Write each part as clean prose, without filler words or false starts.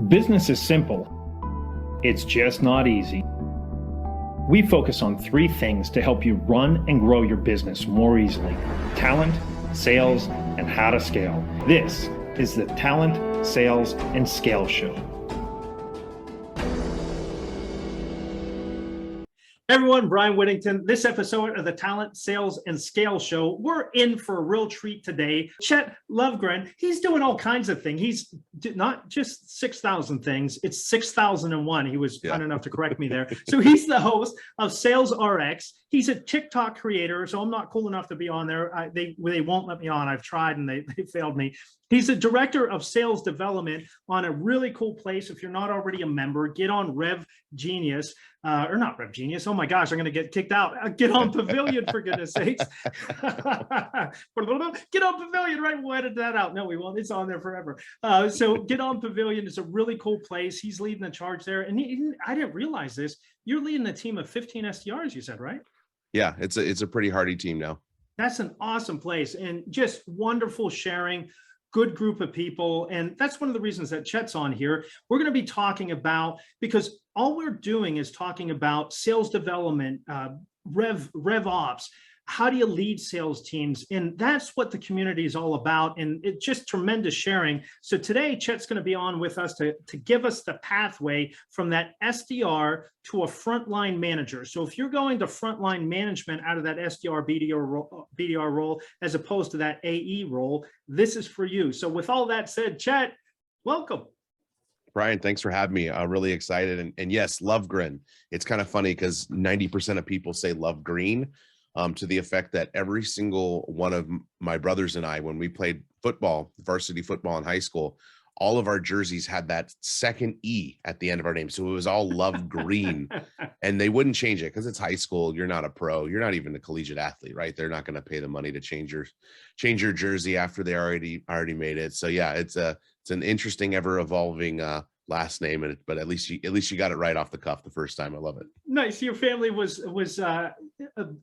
Business is simple. It's just not easy. We focus on three things to help you run and grow your business more easily: talent, sales, and how to scale. This is the Talent, Sales, and Scale Show. Hey everyone, Bryan Whittington. This episode of the Talent, Sales, and Scale Show, we're in for a real treat today. Chet Lovegren, he's doing all kinds of things. He's not just 6,000 things, it's 6,001. He was kind enough to correct me there. So he's the host of Sales RX. He's a TikTok creator, so I'm not cool enough to be on there. They won't let me on. I've tried and they failed me. He's a director of sales development on a really cool place. If you're not already a member, get on Rev Genius, or not Rev Genius. Oh my gosh, I'm going to get kicked out. Get on Pavilion, for goodness sakes. Get on Pavilion, right? We'll edit that out. No, we won't. It's on there forever. So get on Pavilion. It's a really cool place. He's leading the charge there. And I didn't realize this. You're leading a team of 15 SDRs, you said, right? Yeah, it's a pretty hardy team now. That's an awesome place and just wonderful sharing. Good group of people. And that's one of the reasons that Chet's on here. We're going to be talking about, because all we're doing is talking about sales development, rev ops. How do you lead sales teams? And that's what the community is all about. And it's just tremendous sharing. So today, Chet's going to be on with us to give us the pathway from that SDR to a frontline manager. So if you're going to frontline management out of that SDR BDR role, as opposed to that AE role, this is for you. So with all that said, Chet, welcome. Bryan, thanks for having me. I'm really excited. And yes, Lovegren. It's kind of funny because 90% of people say Lovegren. To the effect that every single one of my brothers and I, when we played football, varsity football in high school, all of our jerseys had that second E at the end of our name. So it was all Love Green, and they wouldn't change it because it's high school. You're not a pro. You're not even a collegiate athlete, right? They're not going to pay the money to change your jersey after they already made it. So yeah, it's an interesting, ever evolving last name, but at least you got it right off the cuff the first time. I love it. Nice. Your family was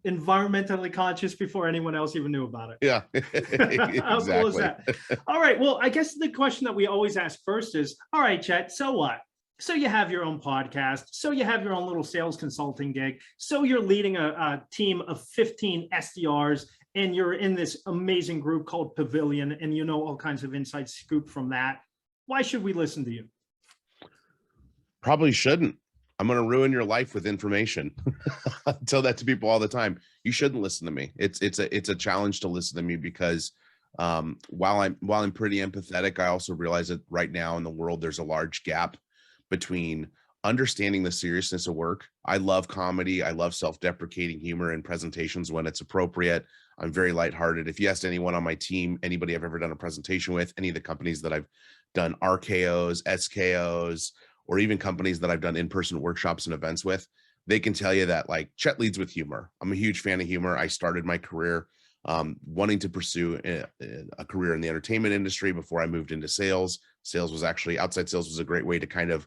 environmentally conscious before anyone else even knew about it. Yeah, exactly. How cool is that? All right. Well, I guess the question that we always ask first is, all right, Chet, so what? So you have your own podcast. So you have your own little sales consulting gig. So you're leading a team of 15 SDRs, and you're in this amazing group called Pavilion, and you know all kinds of inside scoop from that. Why should we listen to you? Probably shouldn't. I'm going to ruin your life with information. I tell that to people all the time. You shouldn't listen to me. It's a challenge to listen to me because while I'm pretty empathetic, I also realize that right now in the world, there's a large gap between understanding the seriousness of work. I love comedy. I love self-deprecating humor and presentations when it's appropriate. I'm very lighthearted. If you asked anyone on my team, anybody I've ever done a presentation with, any of the companies that I've done RKOs, SKOs, or even companies that I've done in-person workshops and events with, they can tell you that like Chet leads with humor. I'm a huge fan of humor. I started my career wanting to pursue a career in the entertainment industry before I moved into sales. Outside sales was a great way to kind of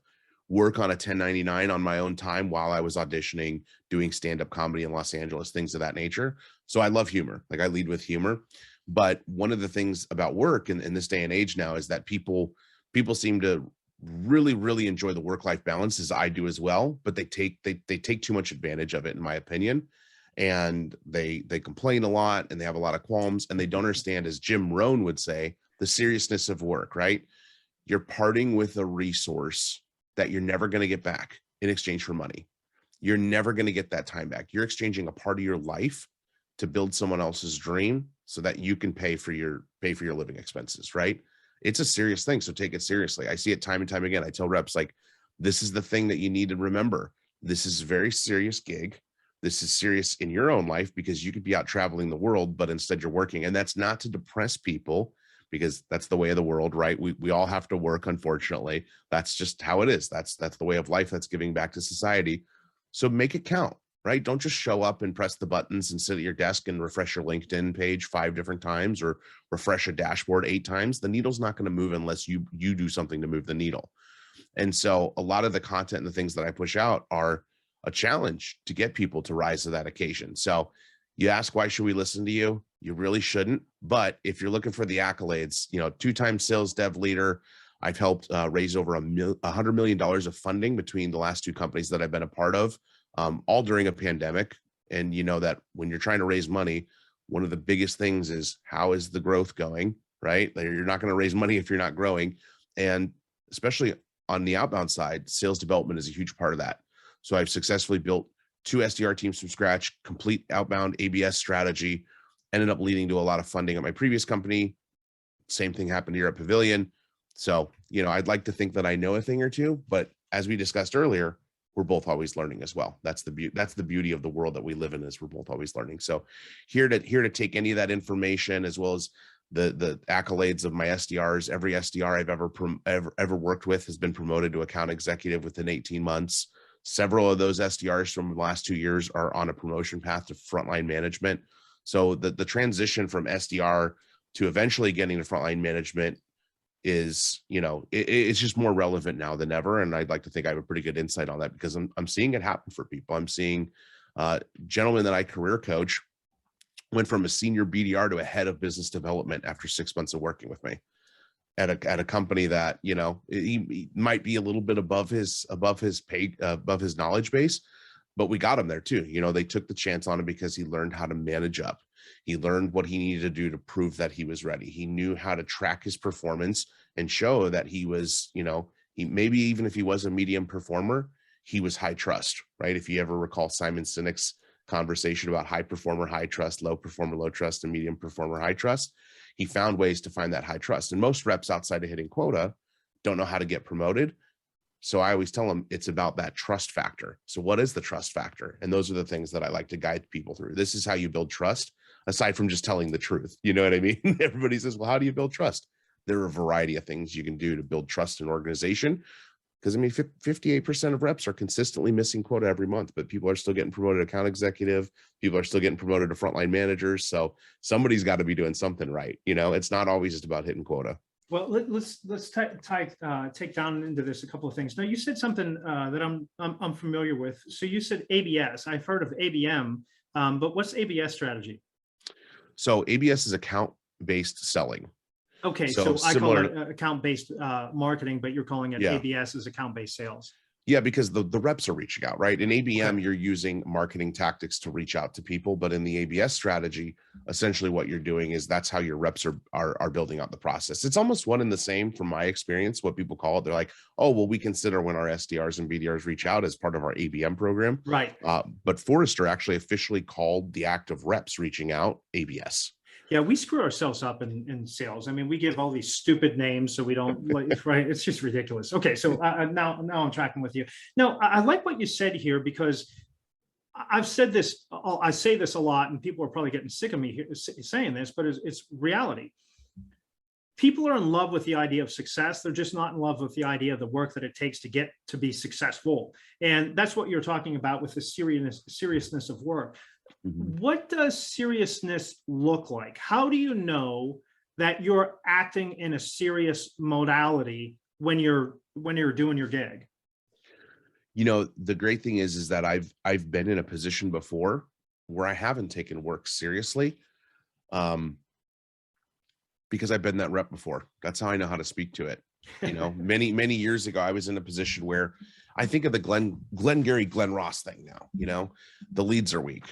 work on a 1099 on my own time while I was auditioning, doing stand-up comedy in Los Angeles, things of that nature. So I love humor. Like I lead with humor. But one of the things about work in this day and age now is that people seem to really enjoy the work-life balance, as I do as well, but they take too much advantage of it, in my opinion, and they complain a lot and they have a lot of qualms, and they don't understand, as Jim Rohn would say, the seriousness of work. Right? You're parting with a resource that you're never going to get back in exchange for money. You're never going to get that time back. You're exchanging a part of your life to build someone else's dream so that you can pay for your living expenses. Right? It's a serious thing, so take it seriously. I see it time and time again. I tell reps, like, this is the thing that you need to remember. This is a very serious gig. This is serious in your own life because you could be out traveling the world, but instead you're working. And that's not to depress people, because that's the way of the world, right? We all have to work, unfortunately. That's just how it is. That's the way of life. That's giving back to society. So make it count. Right? Don't just show up and press the buttons and sit at your desk and refresh your LinkedIn page 5 different times or refresh a dashboard 8 times. The needle's not going to move unless you do something to move the needle. And so a lot of the content and the things that I push out are a challenge to get people to rise to that occasion. So you ask, why should we listen to you? You really shouldn't. But if you're looking for the accolades, 2-time sales dev leader, I've helped raise over $100 million of funding between the last 2 companies that I've been a part of, all during a pandemic. And you know that when you're trying to raise money, one of the biggest things is, how is the growth going, right? You're not going to raise money if you're not growing. And especially on the outbound side, sales development is a huge part of that. So I've successfully built 2 SDR teams from scratch, complete outbound ABS strategy, ended up leading to a lot of funding at my previous company. Same thing happened here at Pavilion. So, you know, I'd like to think that I know a thing or two, but as we discussed earlier, we're both always learning as well. That's the beauty of the world that we live in, is we're both always learning. So here to take any of that information, as well as the accolades of my SDRs. Every SDR I've ever worked with has been promoted to account executive within 18 months. Several of those SDRs from the last 2 years are on a promotion path to frontline management. So the transition from SDR to eventually getting to frontline management is, you know, it's just more relevant now than ever. And I'd like to think I have a pretty good insight on that, because I'm seeing it happen for people. I'm seeing gentlemen that I career coach went from a senior BDR to a head of business development after 6 months of working with me at a company that, you know, he might be a little bit above his knowledge base, but we got him there too. You know, they took the chance on him because he learned how to manage up. He learned what he needed to do to prove that he was ready. He knew how to track his performance and show that he was, you know, he maybe even if he was a medium performer, he was high trust, right? If you ever recall Simon Sinek's conversation about high performer, high trust, low performer, low trust, and medium performer, high trust, he found ways to find that high trust. And most reps outside of hitting quota don't know how to get promoted. So I always tell them it's about that trust factor. So what is the trust factor? And those are the things that I like to guide people through. This is how you build trust, aside from just telling the truth. You know what I mean? Everybody says, well, how do you build trust? There are a variety of things you can do to build trust in an organization. Because I mean, 58% of reps are consistently missing quota every month, but people are still getting promoted to account executive. People are still getting promoted to frontline managers. So somebody's got to be doing something right. You know, it's not always just about hitting quota. Well, let's take down into this a couple of things. Now, you said something that I'm familiar with. So you said ABS. I've heard of ABM, but what's ABS strategy? So ABS is account-based selling. Okay, so I call it account-based marketing, but you're calling it ABS as account-based sales. Yeah, because the reps are reaching out, right? In ABM, you're using marketing tactics to reach out to people, but in the ABS strategy, essentially what you're doing is that's how your reps are building out the process. It's almost one and the same from my experience, what people call it. They're like, oh, well, we consider when our SDRs and BDRs reach out as part of our ABM program. Right. But Forrester actually officially called the act of reps reaching out ABS. Yeah, we screw ourselves up in sales. I mean, we give all these stupid names so we don't, right? It's just ridiculous. Okay, so now I'm tracking with you. Now, I like what you said here, because I've said this, I say this a lot, and people are probably getting sick of me saying this, but it's reality. People are in love with the idea of success. They're just not in love with the idea of the work that it takes to get to be successful. And that's what you're talking about with the seriousness of work. Mm-hmm. What does seriousness look like? How do you know that you're acting in a serious modality when you're doing your gig? You know, the great thing is that I've been in a position before where I haven't taken work seriously, because I've been that rep before. That's how I know how to speak to it. You know, many years ago, I was in a position where I think of the Glenn Ross thing now. You know, the leads are weak.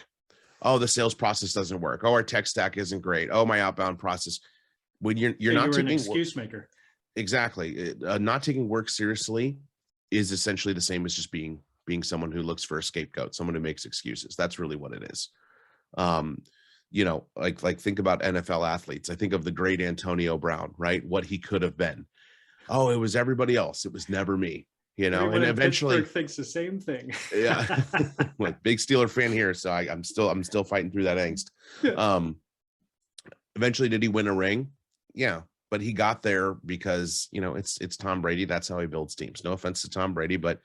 Oh, the sales process doesn't work. Oh, our tech stack isn't great. Oh, my outbound process. When you're not taking an excuse maker. Exactly. Not taking work seriously is essentially the same as just being someone who looks for a scapegoat, someone who makes excuses. That's really what it is. You know, like think about NFL athletes. I think of the great Antonio Brown, right? What he could have been. Oh, it was everybody else. It was never me. You know, everyone and eventually Pittsburgh thinks the same thing. Yeah. Like big Steeler fan here, so I'm still fighting through that angst. Eventually, did he win a ring? Yeah, but he got there because, you know, it's Tom Brady. That's how he builds teams. No offense to Tom Brady, but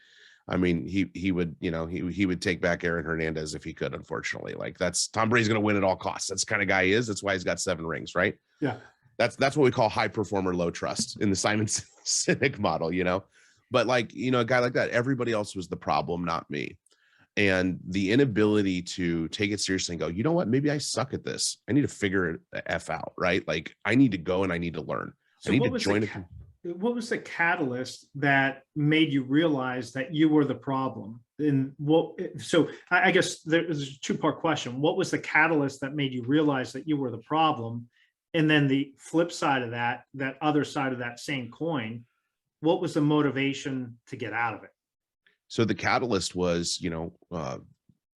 I mean, he would, you know, he would take back Aaron Hernandez if he could. Unfortunately, like that's Tom Brady's going to win at all costs. That's the kind of guy he is. That's why he's got 7 rings, right? Yeah. That's what we call high performer, low trust in the Simon Sinek model, you know. But like, you know, a guy like that, everybody else was the problem, not me. And the inability to take it seriously and go, you know what, maybe I suck at this. I need to figure it the F out, right? Like I need to go and I need to learn. So I need to join what was the catalyst that made you realize that you were the problem? And so I guess there's a two-part question. What was the catalyst that made you realize that you were the problem? And then the flip side of that other side of that same coin, what was the motivation to get out of it? So the catalyst was,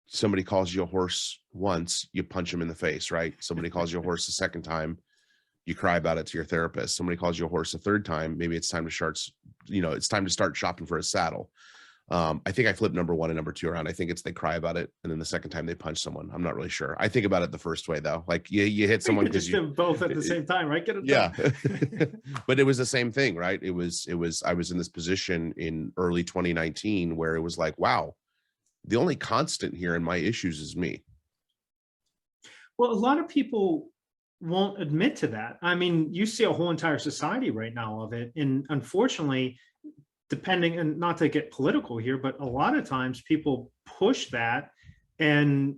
somebody calls you a horse once, you punch him in the face, right? Somebody calls you a horse a second time, you cry about it to your therapist. Somebody calls you a horse a third time, maybe it's time to start shopping for a saddle. I think I flipped number one and number two around. I think it's they cry about it, and then the second time they punch someone. I'm not really sure. I think about it the first way though. Like you hit someone because you both at the same time, right? Get it yeah. done. But it was the same thing, right? I was in this position in early 2019 where it was like, wow, the only constant here in my issues is me. Well, a lot of people won't admit to that. I mean, you see a whole entire society right now of it. And unfortunately, depending, and not to get political here, but a lot of times people push that and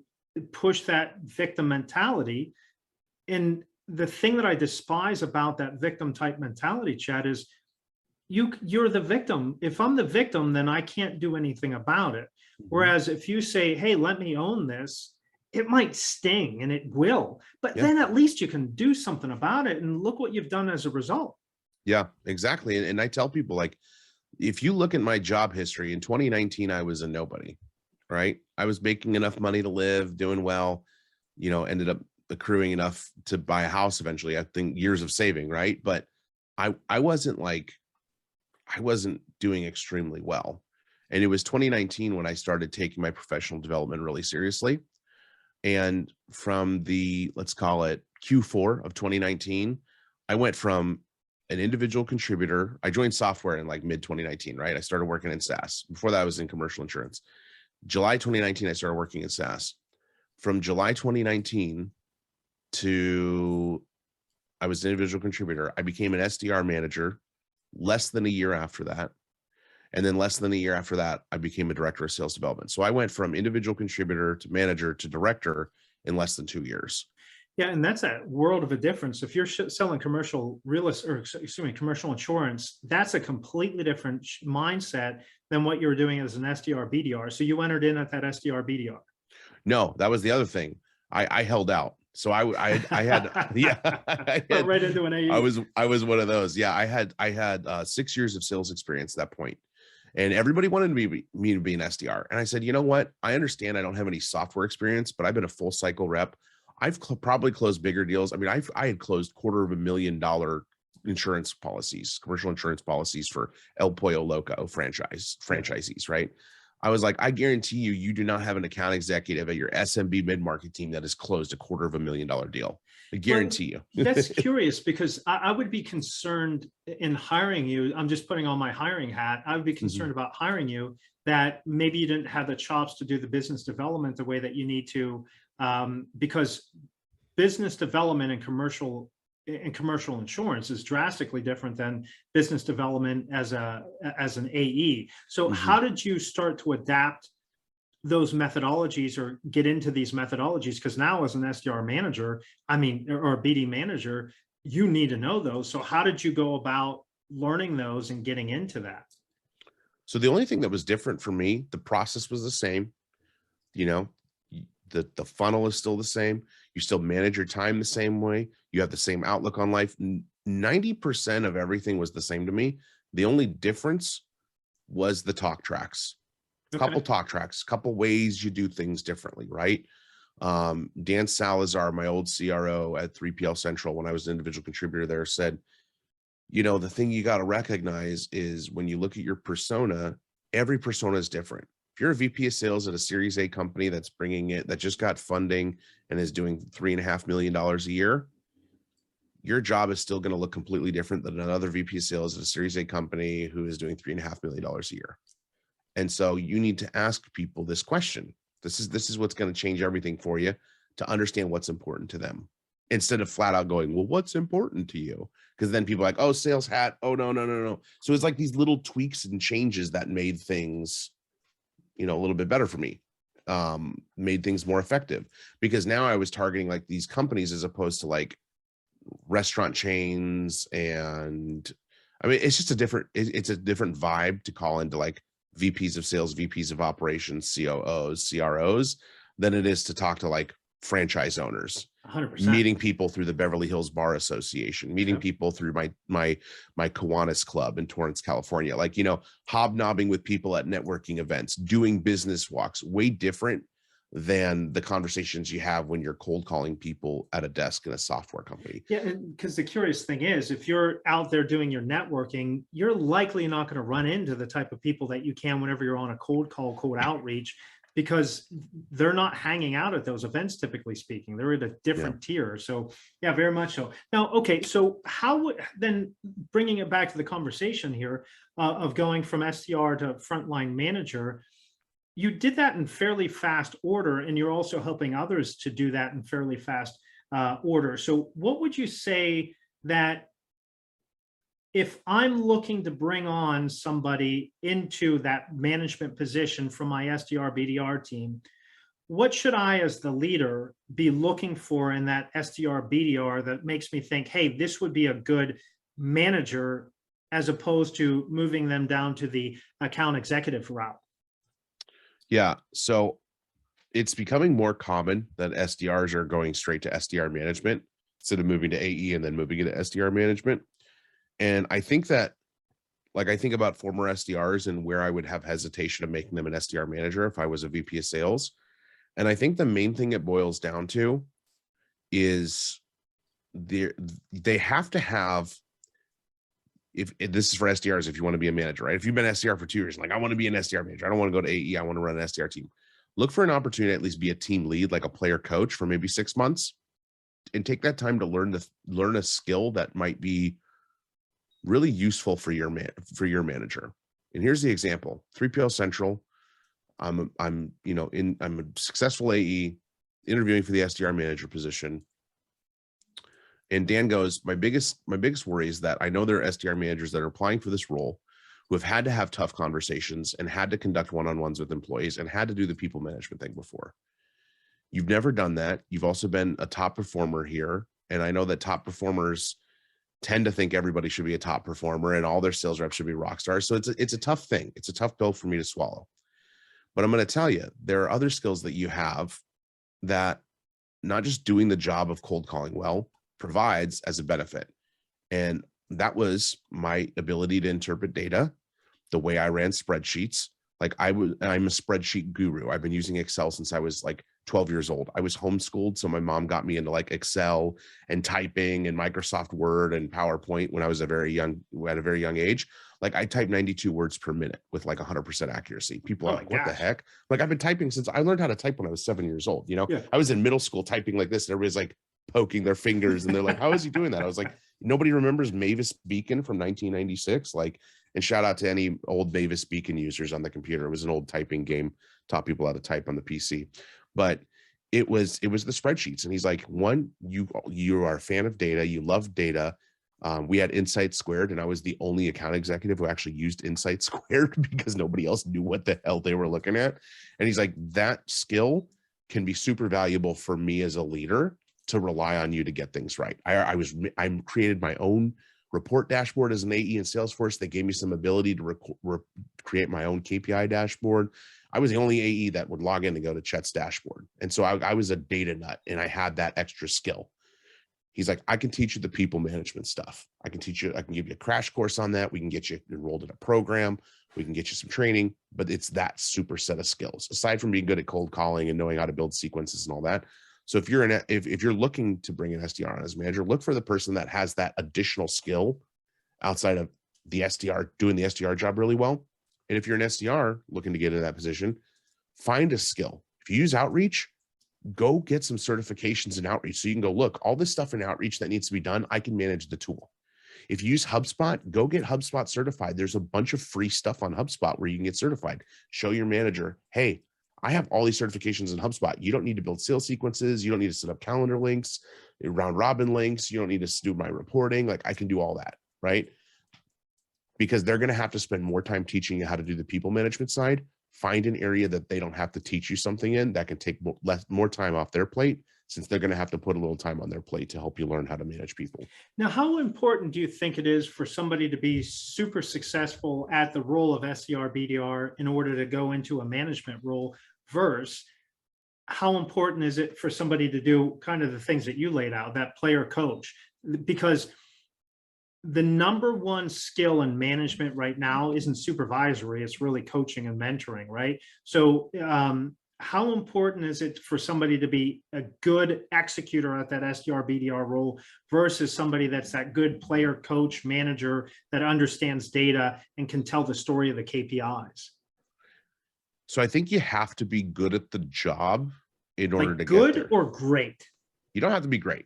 push that victim mentality. And the thing that I despise about that victim type mentality, Chet, is you're the victim. If I'm the victim, then I can't do anything about it. Whereas if you say, hey, let me own this, it might sting, and it will, but then at least you can do something about it. And look what you've done as a result. Yeah, exactly. And I tell people, like, if you look at my job history in 2019, I was a nobody, right? I was making enough money to live, doing well, ended up accruing enough to buy a house eventually. I think years of saving, right? But I wasn't doing extremely well. And it was 2019 when I started taking my professional development really seriously. And from the, let's call it Q4 of 2019, I went from an individual contributor. I joined software in like mid 2019, right? I started working in SaaS. Before that, I was in commercial insurance. July 2019, I started working in SaaS. From July 2019 to I was an individual contributor, I became an SDR manager less than a year after that. And then less than a year after that, I became a director of sales development. So I went from individual contributor to manager to director in less than 2 years. Yeah, and that's a world of a difference. If you're selling commercial commercial insurance, that's a completely different mindset than what you're doing as an SDR BDR. So you entered in at that SDR BDR. No, that was the other thing. I held out. So I had right into an AE. I was one of those. Yeah, I had 6 years of sales experience at that point. And everybody wanted me to be an SDR. And I said, you know what? I understand I don't have any software experience, but I've been a full cycle rep. I've probably closed bigger deals. I mean, I had closed $250,000 insurance policies, commercial insurance policies for El Pollo Loco franchisees, right? I was like, I guarantee you do not have an account executive at your SMB mid-market team that has closed a $250,000 deal. I guarantee you. That's curious, because I would be concerned in hiring you. I'm just putting on my hiring hat. I would be concerned about hiring you that maybe you didn't have the chops to do the business development the way that you need to, because business development and commercial insurance is drastically different than business development as an AE. So how did you start to adapt those methodologies or get into these methodologies? Because now as an SDR manager, or a BD manager, you need to know those. So how did you go about learning those and getting into that? So the only thing that was different for me, the process was the same. The funnel is still the same. You still manage your time the same way. You have the same outlook on life. 90% of everything was the same to me. The only difference was the talk tracks. Couple talk tracks, couple ways you do things differently, right? Dan Salazar, my old CRO at 3PL Central, when I was an individual contributor there, said, the thing you got to recognize is when you look at your persona, every persona is different. If you're a VP of sales at a Series A company that just got funding and is doing $3.5 million a year, your job is still going to look completely different than another VP of sales at a Series A company who is doing $3.5 million a year. And so you need to ask people this question. This is what's going to change everything for you, to understand what's important to them, instead of flat out going, well, what's important to you? Because then people are like, oh, sales hat. Oh, no. So it's like these little tweaks and changes that made things, a little bit better for me, made things more effective, because now I was targeting like these companies as opposed to like restaurant chains and I mean, it's just a different, it's a different vibe to call into like VPs of sales, VPs of operations, COOs, CROs, than it is to talk to like franchise owners. 100%. Meeting people through the Beverly Hills Bar Association, meeting people through my Kiwanis Club in Torrance, California, like, you know, hobnobbing with people at networking events, doing business walks, way different than the conversations you have when you're cold calling people at a desk in a software company. Yeah, because the curious thing is, if you're out there doing your networking, you're likely not going to run into the type of people that you can whenever you're on a cold call, cold outreach, because they're not hanging out at those events, typically speaking. They're at a different tier. So yeah, very much so. Now, okay, so how would, then bringing it back to the conversation here of going from SDR to frontline manager, you did that in fairly fast order, and you're also helping others to do that in fairly fast order. So what would you say that if I'm looking to bring on somebody into that management position from my SDR BDR team, what should I, as the leader, be looking for in that SDR BDR that makes me think, hey, this would be a good manager, as opposed to moving them down to the account executive route? Yeah. So it's becoming more common that SDRs are going straight to SDR management instead of moving to AE and then moving into SDR management. And I think that, like, I think about former SDRs and where I would have hesitation of making them an SDR manager if I was a VP of sales. And I think the main thing it boils down to is they have to have, if this is for SDRs, if you want to be a manager, right? If you've been SDR for 2 years, like, I want to be an SDR manager, I don't want to go to AE, I want to run an SDR team. Look for an opportunity to at least be a team lead, like a player coach, for maybe 6 months, and take that time to learn a skill that might be really useful for your manager. And here's the example: 3PL Central. I'm a successful AE interviewing for the SDR manager position. And Dan goes, my biggest worry is that I know there are SDR managers that are applying for this role who have had to have tough conversations and had to conduct one-on-ones with employees and had to do the people management thing before. You've never done that. You've also been a top performer here. And I know that top performers tend to think everybody should be a top performer and all their sales reps should be rock stars. So it's a tough thing. It's a tough pill for me to swallow. But I'm going to tell you, there are other skills that you have that not just doing the job of cold calling well provides as a benefit. And that was my ability to interpret data, the way I ran spreadsheets. Like, I'm a spreadsheet guru. I've been using Excel since I was like 12 years old. I was homeschooled, so my mom got me into like Excel and typing and Microsoft Word and PowerPoint when I was at a very young age. Like, I type 92 words per minute with like 100% accuracy. People are like, what the heck? Like, I've been typing since I learned how to type when I was 7 years old. You know, I was in middle school typing like this, and everybody's like poking their fingers and they're like, how is he doing that? I was like, nobody remembers Mavis Beacon from 1996. Like, and shout out to any old Mavis Beacon users on the computer. It was an old typing game, taught people how to type on the PC. But it was the spreadsheets. And he's like, one, you are a fan of data, you love data. We had Insight Squared, and I was the only account executive who actually used Insight Squared because nobody else knew what the hell they were looking at. And he's like, that skill can be super valuable for me as a leader to rely on you to get things right. I created my own report dashboard as an AE in Salesforce. They gave me some ability to create my own KPI dashboard. I was the only AE that would log in and go to Chet's dashboard. And so I was a data nut, and I had that extra skill. He's like, I can teach you the people management stuff. I can give you a crash course on that. We can get you enrolled in a program. We can get you some training, but it's that super set of skills, aside from being good at cold calling and knowing how to build sequences and all that. So if you're looking to bring an SDR on as manager, look for the person that has that additional skill outside of the SDR, doing the SDR job really well. And if you're an SDR looking to get into that position, find a skill. If you use outreach, go get some certifications in outreach. So you can go, look, all this stuff in outreach that needs to be done, I can manage the tool. If you use HubSpot, go get HubSpot certified. There's a bunch of free stuff on HubSpot where you can get certified. Show your manager, hey, I have all these certifications in HubSpot. You don't need to build sales sequences. You don't need to set up calendar links, round robin links. You don't need to do my reporting. Like, I can do all that, right? Because they're going to have to spend more time teaching you how to do the people management side find an area that they don't have to teach you something in that can take more time off their plate, since they're going to have to put a little time on their plate to help you learn how to manage people. Now, how important do you think it is for somebody to be super successful at the role of SDR, BDR in order to go into a management role versus how important is it for somebody to do kind of the things that you laid out, that player coach? Because the number one skill in management right now isn't supervisory, it's really coaching and mentoring, right? So how important is it for somebody to be a good executor at that SDR, BDR role versus somebody that's that good player coach manager that understands data and can tell the story of the KPIs? So I think you have to be good at the job in order to good get there. Or great? You don't have to be great.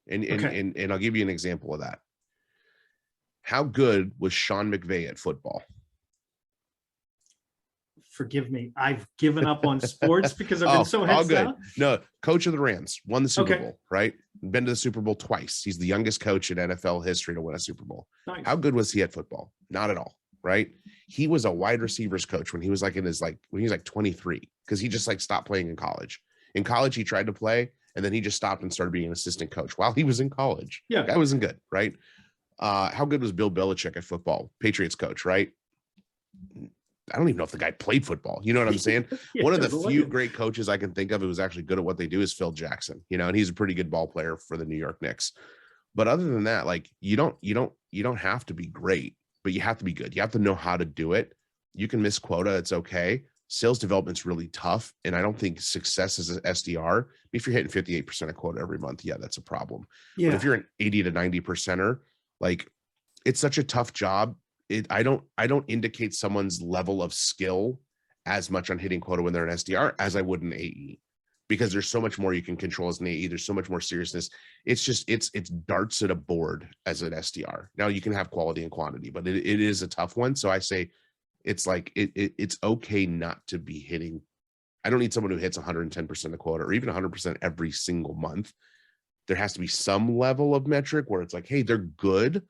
And I'll give you an example of that. How good was Sean McVay at football? Forgive me, I've given up on sports because I've been so heads down. No, coach of the Rams, won the Super Bowl, right? Been to the Super Bowl twice. He's the youngest coach in NFL history to win a Super Bowl. Nice. How good was he at football? Not at all, right? He was a wide receivers coach when he was like when he was like 23, because he just like stopped playing in college. In college, he tried to play, and then he just stopped and started being an assistant coach while he was in college. Yeah, that wasn't good, right? How good was Bill Belichick at football? Patriots coach, right? I don't even know if the guy played football. You know what I'm saying? Yeah, one of the few great coaches I can think of who was actually good at what they do is Phil Jackson, and he's a pretty good ball player for the New York Knicks. But other than that, like you don't have to be great, but you have to be good. You have to know how to do it. You can miss quota. It's okay. Sales development's really tough. And I don't think success as an SDR, if you're hitting 58% of quota every month, yeah, that's a problem. Yeah. But if you're an 80 to 90%er, like it's such a tough job. I don't indicate someone's level of skill as much on hitting quota when they're an SDR as I would an AE, because there's so much more you can control as an AE. There's so much more seriousness. It's just, it's darts at a board as an SDR. Now you can have quality and quantity, but it is a tough one. So I say it's like, it's okay not to be hitting. I don't need someone who hits 110% of quota or even 100% every single month. There has to be some level of metric where it's like, hey, they're good,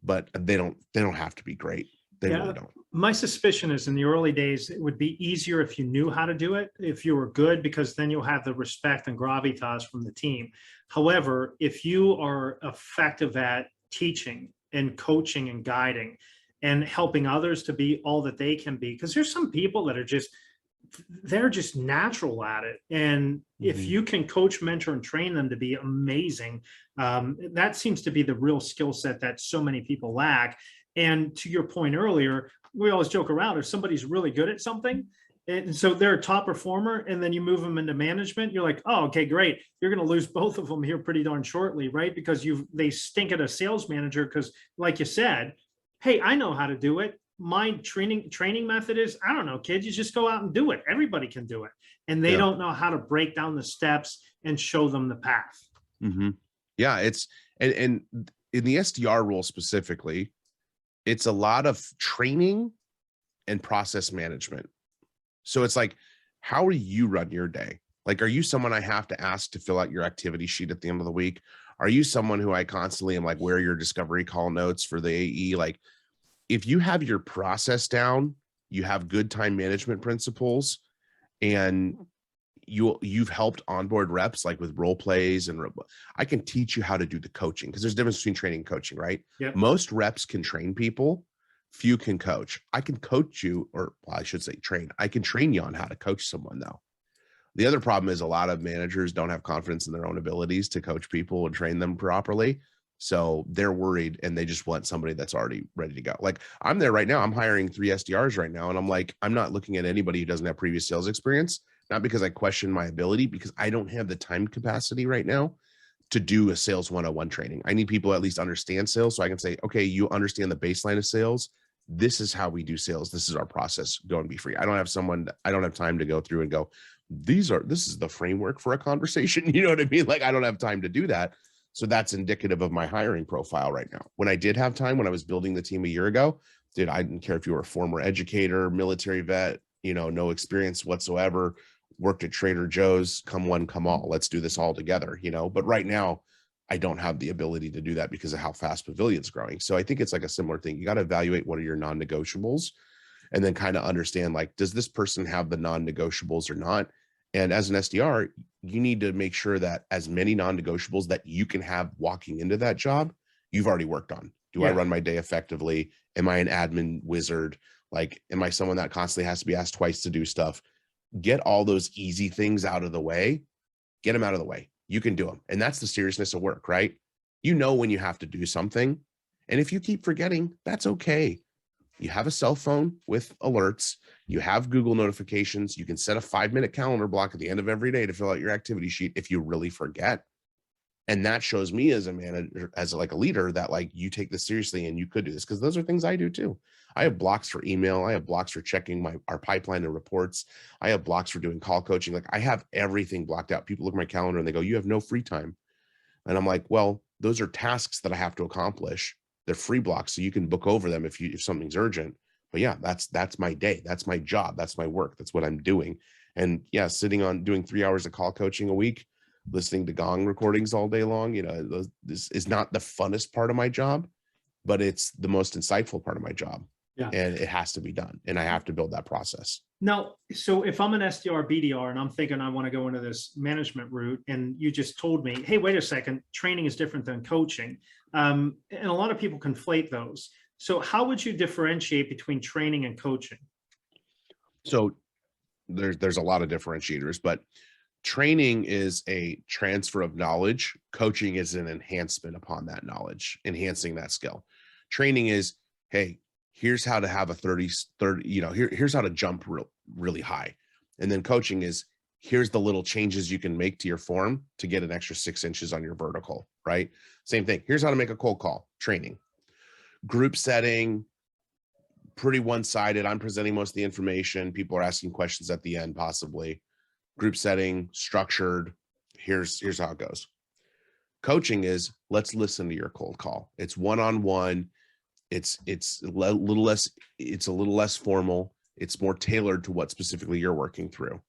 but they don't have to be great. They really don't. My suspicion is in the early days, it would be easier if you knew how to do it, if you were good, because then you'll have the respect and gravitas from the team. However, if you are effective at teaching and coaching and guiding and helping others to be all that they can be, because there's some people that are they're just natural at it. And if you can coach, mentor, and train them to be amazing, that seems to be the real skill set that so many people lack. And to your point earlier, we always joke around, if somebody's really good at something, and so they're a top performer, and then you move them into management, you're like, oh, okay, great. You're going to lose both of them here pretty darn shortly, right? Because they stink at a sales manager because, like you said, hey, I know how to do it. My training method is, I don't know, kids, you just go out and do it. Everybody can do it. And they don't know how to break down the steps and show them the path. Yeah, it's, and in the SDR role specifically, it's a lot of training and process management. So it's like, how do you run your day? Like, are you someone I have to ask to fill out your activity sheet at the end of the week? Are you someone who I constantly am like, where are your discovery call notes for the AE? Like, if you have your process down, you have good time management principles, and you've helped onboard reps like with role plays, and I can teach you how to do the coaching, because there's a difference between training and coaching, right? Yep. Most reps can train people, few can coach. I can coach you, or well, I should say train. I can train you on how to coach someone though. The other problem is a lot of managers don't have confidence in their own abilities to coach people and train them properly. So they're worried, and they just want somebody that's already ready to go. Like, I'm there right now. I'm hiring 3 SDRs right now. And I'm like, I'm not looking at anybody who doesn't have previous sales experience, not because I question my ability, because I don't have the time capacity right now to do a sales 101 training. I need people who at least understand sales, so I can say, okay, you understand the baseline of sales. This is how we do sales. This is our process. Go and be free. I don't have time to go through and go, this is the framework for a conversation. You know what I mean? Like, I don't have time to do that. So that's indicative of my hiring profile right now. When I did have time, when I was building the team a year ago, I didn't care if you were a former educator, military vet, no experience whatsoever, worked at Trader Joe's, come one, come all, let's do this all together, but right now I don't have the ability to do that because of how fast Pavilion's growing. So I think it's like a similar thing. You got to evaluate what are your non-negotiables. and then kind of understand, like, does this person have the non-negotiables or not? And as an SDR, you need to make sure that as many non-negotiables that you can have walking into that job, you've already worked on. Do I run my day effectively? Am I an admin wizard? Like, am I someone that constantly has to be asked twice to do stuff? Get all those easy things out of the way. Get them out of the way. You can do them. And that's the seriousness of work, right? You know when you have to do something. And if you keep forgetting, that's okay. You have a cell phone with alerts. You have Google notifications. You can set a 5-minute calendar block at the end of every day to fill out your activity sheet if you really forget. And that shows me as a manager, as like a leader, that like you take this seriously and you could do this, because those are things I do too. I have blocks for email. I have blocks for checking our pipeline and reports. I have blocks for doing call coaching. Like, I have everything blocked out. People look at my calendar and they go, you have no free time. And I'm like, well, those are tasks that I have to accomplish. They're free blocks, so you can book over them if something's urgent. But yeah, that's my day. That's my job. That's my work. That's what I'm doing. And yeah, sitting on doing 3 hours of call coaching a week, listening to gong recordings all day long, this is not the funnest part of my job, but it's the most insightful part of my job. Yeah. And it has to be done. And I have to build that process. Now, so if I'm an SDR, BDR, and I'm thinking I want to go into this management route, and you just told me, hey, wait a second, training is different than coaching. And a lot of people conflate those. So how would you differentiate between training and coaching? So there's a lot of differentiators, but training is a transfer of knowledge. Coaching is an enhancement upon that knowledge, enhancing that skill. Training is, hey, here's how to have a 30, here's how to jump really high. And then coaching is, here's the little changes you can make to your form to get an extra 6 inches on your vertical, right? Same thing. Here's how to make a cold call. Training. Group setting, pretty one-sided. I'm presenting most of the information. People are asking questions at the end, possibly. Group setting, structured. Here's how it goes. Coaching is, let's listen to your cold call. It's one-on-one. It's a little less formal. It's more tailored to what specifically you're working through.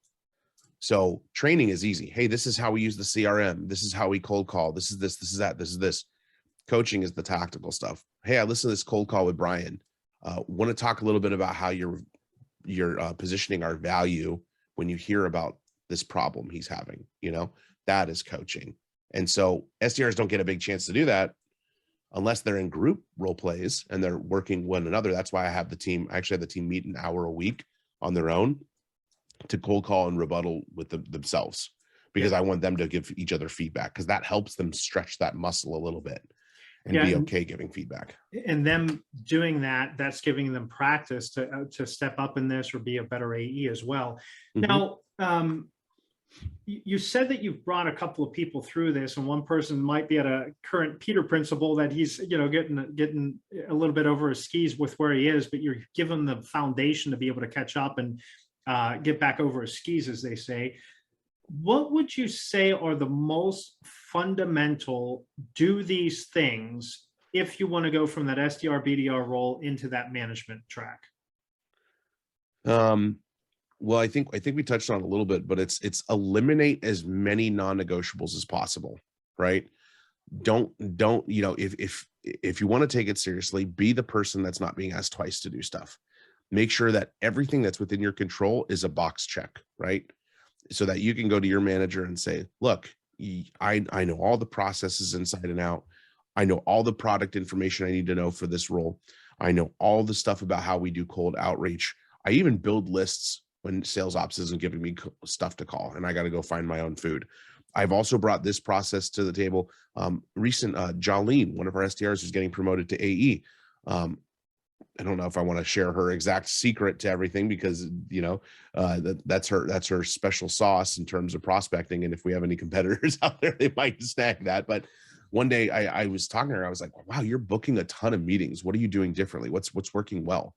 So training is easy. Hey, this is how we use the CRM. This is how we cold call. This is this, this is that, this is this. Coaching is the tactical stuff. Hey, I listened to this cold call with Bryan. Want to talk a little bit about how you're positioning our value when you hear about this problem he's having. That is coaching. And so SDRs don't get a big chance to do that unless they're in group role plays and they're working one another. That's why I have the team. I actually have the team meet an hour a week on their own to cold call and rebuttal with themselves, because I want them to give each other feedback, because that helps them stretch that muscle a little bit and be okay giving feedback. And them doing that, that's giving them practice to step up in this or be a better AE as well. Mm-hmm. Now, you said that you've brought a couple of people through this, and one person might be at a current Peter principle that he's, getting a little bit over his skis with where he is, but you're giving the foundation to be able to catch up and get back over his skis, as they say. What would you say are the most fundamental do these things if you want to go from that SDR, BDR role into that management track? Well, I think we touched on it a little bit, but it's eliminate as many non-negotiables as possible, right? Don't, if you want to take it seriously, be the person that's not being asked twice to do stuff. Make sure that everything that's within your control is a box check, right? So that you can go to your manager and say, look, I know all the processes inside and out. I know all the product information I need to know for this role. I know all the stuff about how we do cold outreach. I even build lists when sales ops isn't giving me stuff to call and I got to go find my own food. I've also brought this process to the table. Jolene, one of our SDRs, is getting promoted to AE. I don't know if I want to share her exact secret to everything, because that's her special sauce in terms of prospecting. And if we have any competitors out there, they might snag that. But one day I was talking to her. I was like, wow, you're booking a ton of meetings. What are you doing differently? What's working well?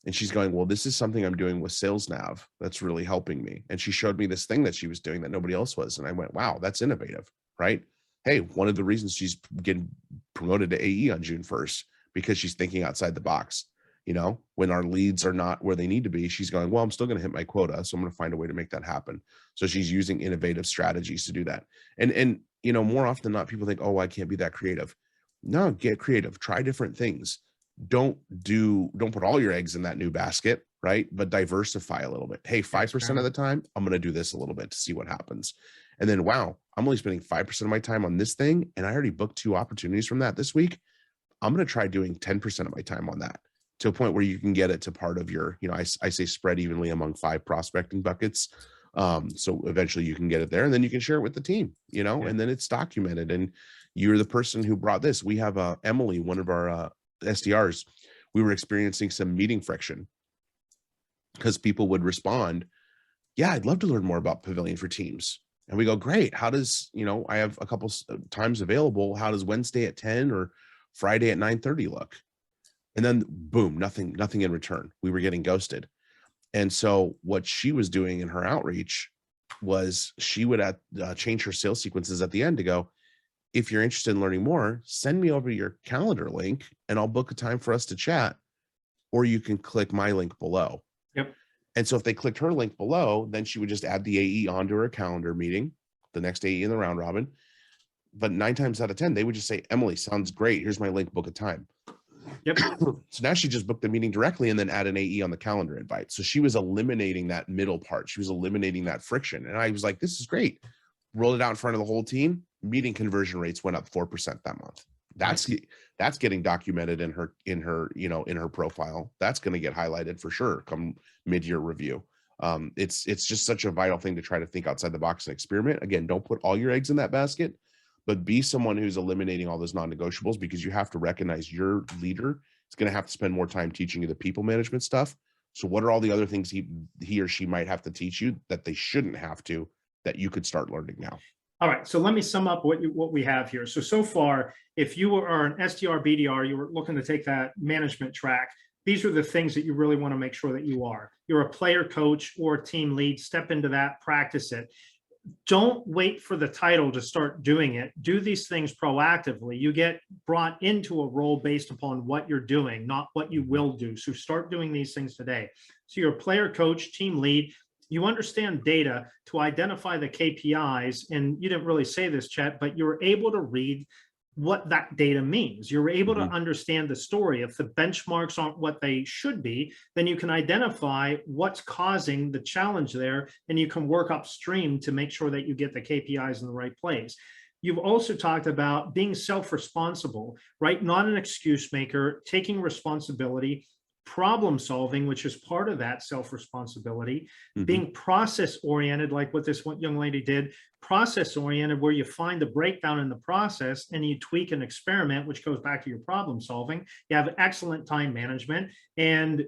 And she's going, well, this is something I'm doing with Sales Nav that's really helping me. And she showed me this thing that she was doing that nobody else was. And I went, wow, that's innovative, right? Hey, one of the reasons she's getting promoted to AE on June 1st, because she's thinking outside the box. When our leads are not where they need to be, she's going, well, I'm still going to hit my quota, so I'm going to find a way to make that happen. So she's using innovative strategies to do that. And more often than not, people think, oh, I can't be that creative. No, get creative. Try different things. Don't put all your eggs in that new basket, right? But diversify a little bit. Hey, 5% of the time, I'm going to do this a little bit to see what happens. And then, wow, I'm only spending 5% of my time on this thing, and I already booked 2 opportunities from that this week. I'm going to try doing 10% of my time on that, to a point where you can get it to part of your, I say spread evenly among 5 prospecting buckets. So eventually you can get it there, and then you can share it with the team, and then it's documented, and you're the person who brought this. We have Emily, one of our SDRs. We were experiencing some meeting friction because people would respond, yeah, I'd love to learn more about Pavilion for Teams. And we go, great. How does, I have a couple times available. How does Wednesday at 10 or Friday at 9:30 look? And then boom, nothing in return. We were getting ghosted. And so what she was doing in her outreach was she would change her sales sequences at the end to go, if you're interested in learning more, send me over your calendar link and I'll book a time for us to chat, or you can click my link below. Yep. And so if they clicked her link below, then she would just add the AE onto her calendar meeting, the next AE in the round robin. But 9 times out of 10, they would just say, Emily, sounds great. Here's my link, book a time. Yep. So now she just booked the meeting directly and then add an AE on the calendar invite. So she was eliminating that middle part. She was eliminating that friction. And I was like, this is great. Rolled it out in front of the whole team. Meeting conversion rates went up 4% that month. That's getting documented in her profile. That's going to get highlighted for sure come mid-year review. It's just such a vital thing to try to think outside the box and experiment. Again, don't put all your eggs in that basket, but be someone who's eliminating all those non-negotiables, because you have to recognize your leader is going to have to spend more time teaching you the people management stuff. So what are all the other things he or she might have to teach you that they shouldn't have to, that you could start learning now? All right, so let me sum up what we have here. So far, if you are an SDR, BDR, you were looking to take that management track, these are the things that you really want to make sure that you are. You're a player coach or team lead, step into that, practice it. Don't wait for the title to start doing it. Do these things proactively. You get brought into a role based upon what you're doing, not what you will do. So start doing these things today. So you're a player coach, team lead. You understand data to identify the KPIs, and you didn't really say this, Chet, but you're able to read what that data means. You're able to understand the story. If the benchmarks aren't what they should be, then you can identify what's causing the challenge there, and you can work upstream to make sure that you get the KPIs in the right place. You've also talked about being self-responsible, right? Not an excuse maker, taking responsibility, problem solving, which is part of that self-responsibility, being process oriented, like what this one young lady did, process oriented, where you find the breakdown in the process and you tweak and experiment, which goes back to your problem solving. You have excellent time management, and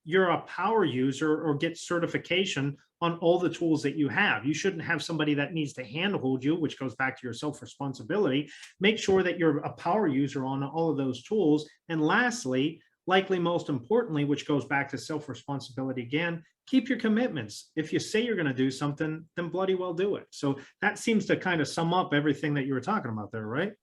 you're a power user or get certification on all the tools that you have. You shouldn't have somebody that needs to handhold you, which goes back to your self-responsibility. Make sure that you're a power user on all of those tools. And lastly, likely most importantly, which goes back to self-responsibility again, keep your commitments. If you say you're going to do something, then bloody well do it. So that seems to kind of sum up everything that you were talking about there, right?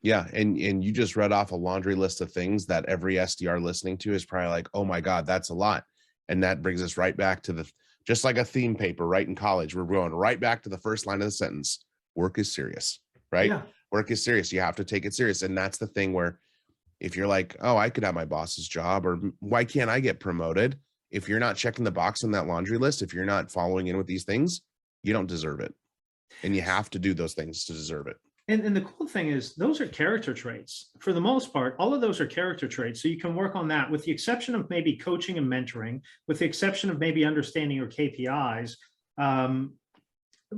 Yeah. And you just read off a laundry list of things that every SDR listening to is probably like, oh my God, that's a lot. And that brings us right back to just like a theme paper, right? In college, we're going right back to the first line of the sentence. Work is serious, right? Yeah. Work is serious. You have to take it serious. And that's the thing where, if you're like, oh, I could have my boss's job, or why can't I get promoted? If you're not checking the box on that laundry list, if you're not following in with these things, you don't deserve it. And you have to do those things to deserve it. And the cool thing is those are character traits. For the most part, all of those are character traits. So you can work on that, with the exception of maybe coaching and mentoring, with the exception of maybe understanding your KPIs.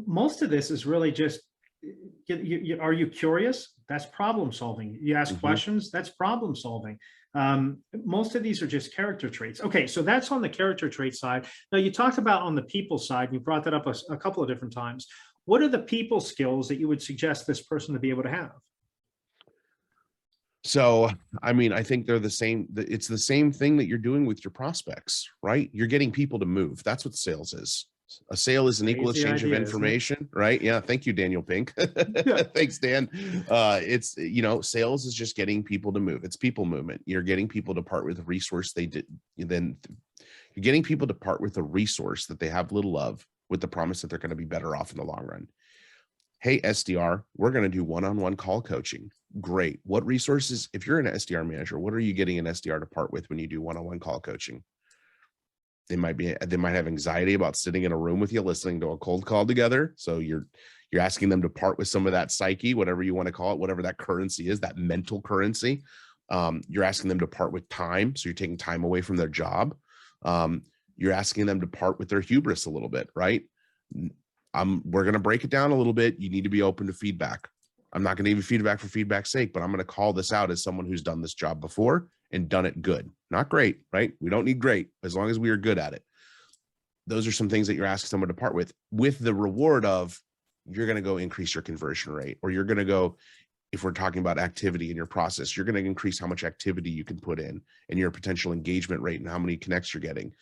Most of this is really just, are you curious? That's problem solving. You ask questions, that's problem solving. Most of these are just character traits. Okay, so that's on the character trait side. Now, you talked about on the people side, and you brought that up a couple of different times. What are the people skills that you would suggest this person to be able to have? So, I mean, I think they're the same. It's the same thing that you're doing with your prospects, right? You're getting people to move. That's what sales is. A sale is an equal exchange of information, right? Yeah. Thank you, Daniel Pink. Thanks, Dan. It's, sales is just getting people to move. It's people movement. You're getting people to part with a resource then you're getting people to part with a resource that they have little of, with the promise that they're going to be better off in the long run. Hey, SDR, we're going to do one-on-one call coaching. Great. What resources, if you're an SDR manager, what are you getting an SDR to part with when you do one-on-one call coaching? They might have anxiety about sitting in a room with you, listening to a cold call together. So you're asking them to part with some of that psyche, whatever you want to call it, whatever that currency is, that mental currency. You're asking them to part with time. So you're taking time away from their job. You're asking them to part with their hubris a little bit, right? We're going to break it down a little bit. You need to be open to feedback. I'm not going to give you feedback for feedback's sake, but I'm going to call this out as someone who's done this job before and done it good. Not great, right? We don't need great as long as we are good at it. Those are some things that you're asking someone to part with the reward of you're going to go increase your conversion rate, or you're going to go, if we're talking about activity in your process, you're going to increase how much activity you can put in and your potential engagement rate and how many connects you're getting.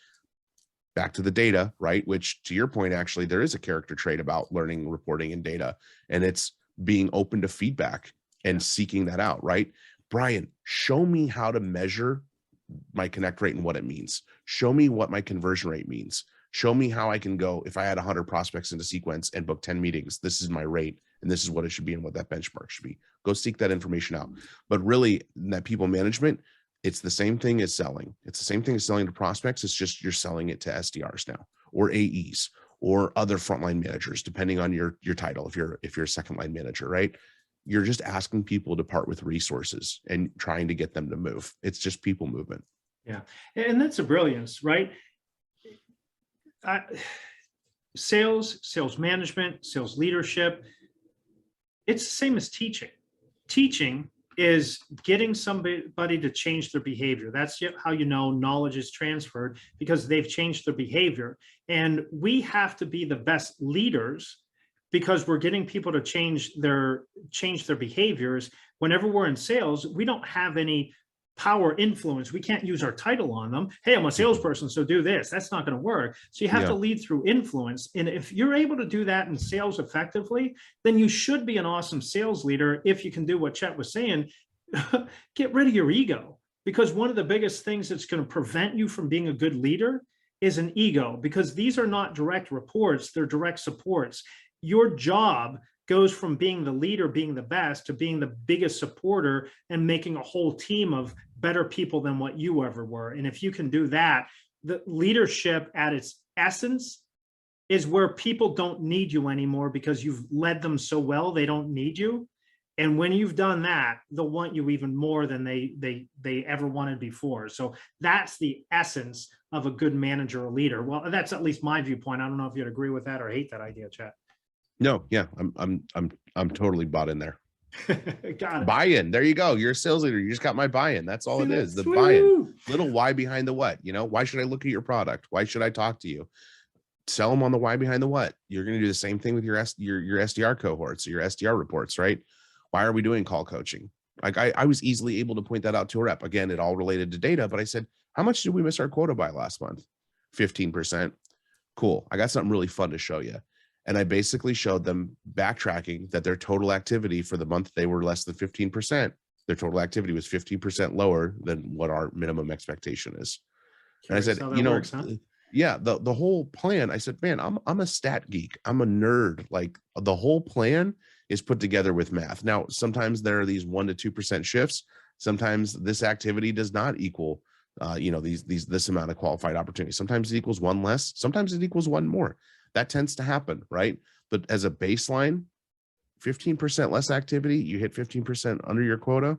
Back to the data, right? Which, to your point, actually, there is a character trait about learning, reporting, and data, and it's being open to feedback and seeking that out, right? Bryan, show me how to measure my connect rate and what it means. Show me what my conversion rate means. Show me how I can go, if I had 100 prospects into sequence and book 10 meetings, this is my rate, and this is what it should be and what that benchmark should be. Go seek that information out. But really, in that people management, it's the same thing as selling. It's the same thing as selling to prospects. It's just you're selling it to SDRs now, or AEs, or other frontline managers, depending on your title. If you're a second line manager, right? You're just asking people to part with resources and trying to get them to move. It's just people movement. Yeah, and that's a brilliance, right? Sales management, sales leadership. It's the same as teaching. Teaching is getting somebody to change their behavior. That's how you know knowledge is transferred, because they've changed their behavior. And we have to be the best leaders because we're getting people to change their behaviors. Whenever we're in sales, we don't have any power influence. We can't use our title on them. Hey, I'm a salesperson, so do this. That's not going to work. So you have to lead through influence. And if you're able to do that in sales effectively, then you should be an awesome sales leader. If you can do what Chet was saying, get rid of your ego, because one of the biggest things that's going to prevent you from being a good leader is an ego, because these are not direct reports, they're direct supports. Your job goes from being the leader, being the best, to being the biggest supporter and making a whole team of better people than what you ever were. And if you can do that, the leadership at its essence is where people don't need you anymore because you've led them so well, they don't need you. And when you've done that, they'll want you even more than they ever wanted before. So that's the essence of a good manager or leader. Well, that's at least my viewpoint. I don't know if you'd agree with that or hate that idea, Chet. No, yeah, I'm totally bought in there. Got it. Buy-in. There you go. You're a sales leader. You just got my buy-in. That's all it is. The Woo! buy-in. Little why behind the what. Why should I look at your product? Why should I talk to you? Sell them on the why behind the what. You're going to do the same thing with your SDR cohorts or your SDR reports, right? Why are we doing call coaching? Like I was easily able to point that out to a rep. Again, it all related to data, but I said, how much did we miss our quota by last month? 15%. Cool. I got something really fun to show you. And I basically showed them backtracking that their total activity for the month they were less than 15%. Their total activity was 15% lower than what our minimum expectation is. And I said, works, huh? Yeah, the whole plan, I said, man, I'm a stat geek. I'm a nerd. Like the whole plan is put together with math. Now, sometimes there are these 1% to 2% shifts. Sometimes this activity does not equal, this amount of qualified opportunities. Sometimes it equals one less. Sometimes it equals one more. That tends to happen, right? But as a baseline, 15% less activity, you hit 15% under your quota.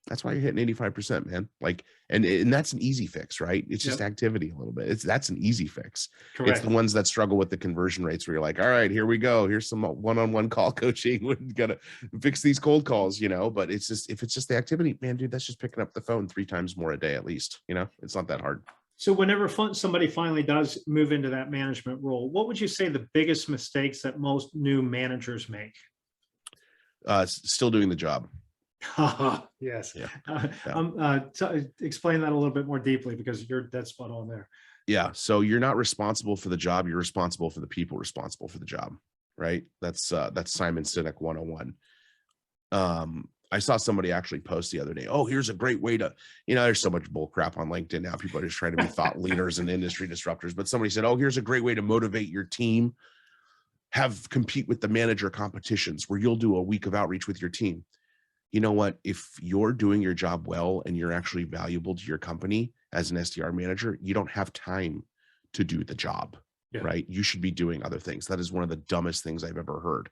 That's why you're hitting 85%, man. Like, and that's an easy fix, right? It's just activity a little bit. That's an easy fix. Correct. It's the ones that struggle with the conversion rates where you're like, all right, here we go. Here's some one-on-one call coaching. We're gonna fix these cold calls, but it's just, if it's just the activity, man, dude, that's just picking up the phone 3 times more a day at least. It's not that hard. So whenever somebody finally does move into that management role, what would you say the biggest mistakes that most new managers make? Still doing the job. Yes. Yeah. Explain that a little bit more deeply, because you're dead spot on there. Yeah. So you're not responsible for the job. You're responsible for the people responsible for the job. Right. That's Simon Sinek 101. I saw somebody actually post the other day, oh, here's a great way to, there's so much bull crap on LinkedIn now. People are just trying to be thought leaders and industry disruptors. But somebody said, oh, here's a great way to motivate your team. Compete with the manager competitions where you'll do a week of outreach with your team. You know what? If you're doing your job well and you're actually valuable to your company as an SDR manager, you don't have time to do the job, right? You should be doing other things. That is one of the dumbest things I've ever heard.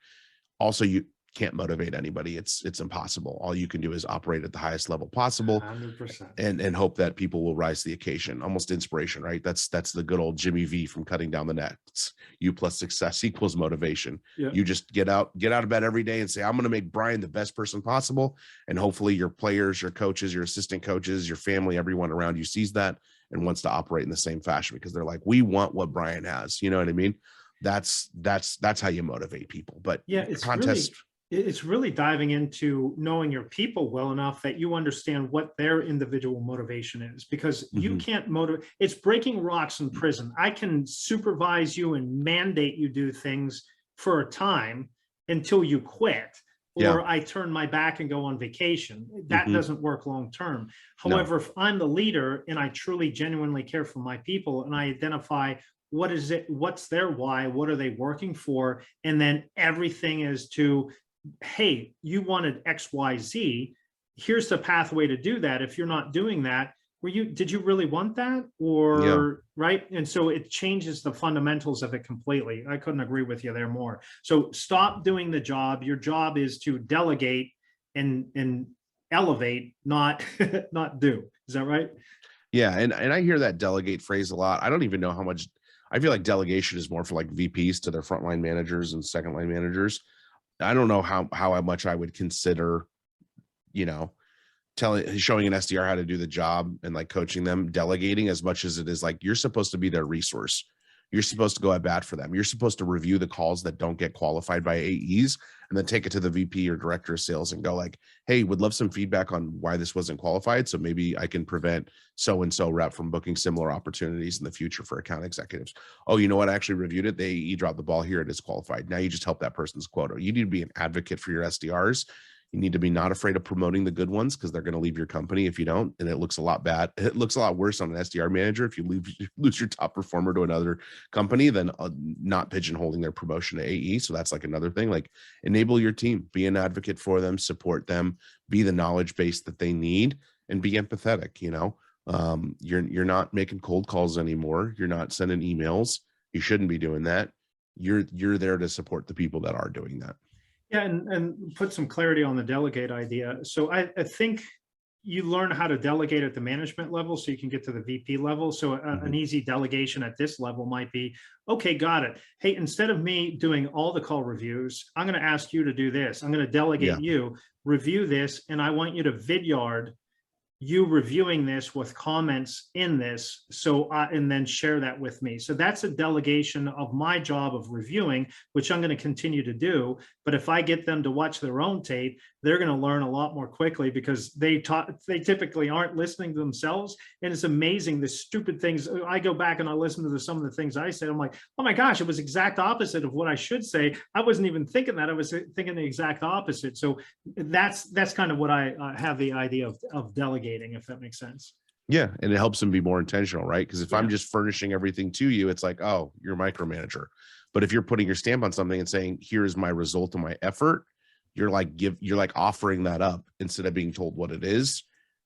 Also, you can't motivate anybody. It's impossible. All you can do is operate at the highest level possible 100%. and hope that people will rise to the occasion. Almost inspiration, right? That's the good old Jimmy V from Cutting Down the Nets. You plus success equals motivation. You just get out of bed every day and say, I'm going to make Bryan the best person possible. And hopefully your players, your coaches, your assistant coaches, your family, everyone around you sees that and wants to operate in the same fashion, because they're like, we want what Bryan has. You know what I mean? That's how you motivate people. But it's really diving into knowing your people well enough that you understand what their individual motivation is, because you can't motivate. It's breaking rocks in prison. I can supervise you and mandate you do things for a time until you quit, or I turn my back and go on vacation. That doesn't work long term. However, if I'm the leader and I truly genuinely care for my people and I identify what's their why, what are they working for, and then everything is to, hey, you wanted XYZ, here's the pathway to do that. If you're not doing that, did you really want that? Or right? And so it changes the fundamentals of it completely. I couldn't agree with you there more. So stop doing the job. Your job is to delegate and elevate, not do. Is that right? Yeah. And I hear that delegate phrase a lot. I don't even know how much. I feel like delegation is more for like VPs to their frontline managers and second line managers. I don't know how much I would consider, showing an SDR how to do the job and like coaching them, delegating, as much as it is like, you're supposed to be their resource. You're supposed to go at bat for them. You're supposed to review the calls that don't get qualified by AEs and then take it to the VP or director of sales and go like, hey, would love some feedback on why this wasn't qualified. So maybe I can prevent so-and-so rep from booking similar opportunities in the future for account executives. Oh, you know what? I actually reviewed it. The AE dropped the ball here. It is qualified. Now you just help that person's quota. You need to be an advocate for your SDRs. You need to be not afraid of promoting the good ones, because they're going to leave your company if you don't. And it looks a lot bad. It looks a lot worse on an SDR manager if you lose your top performer to another company than not pigeonholing their promotion to AE. So that's like another thing. Like, enable your team, be an advocate for them, support them, be the knowledge base that they need, and be empathetic. You're not making cold calls anymore. You're not sending emails. You shouldn't be doing that. You're there to support the people that are doing that. Yeah, and put some clarity on the delegate idea. So I think you learn how to delegate at the management level so you can get to the VP level. So an easy delegation at this level might be, okay, got it. Hey, instead of me doing all the call reviews, I'm going to ask you to do this. I'm going to delegate you, review this, and I want you to vidyard you reviewing this with comments in this, and then share that with me. So that's a delegation of my job of reviewing, which I'm going to continue to do. But if I get them to watch their own tape, they're going to learn a lot more quickly, because they typically aren't listening to themselves. And it's amazing the stupid things. I go back and I listen to some of the things I said. I'm like, oh my gosh, it was exact opposite of what I should say. I wasn't even thinking that. I was thinking the exact opposite. So that's kind of what I have the idea of delegating, if that makes sense. Yeah. And it helps them be more intentional, right? Because if I'm just furnishing everything to you, it's like, oh, you're a micromanager. But if you're putting your stamp on something and saying, here's my result of my effort, you're like offering that up instead of being told what it is.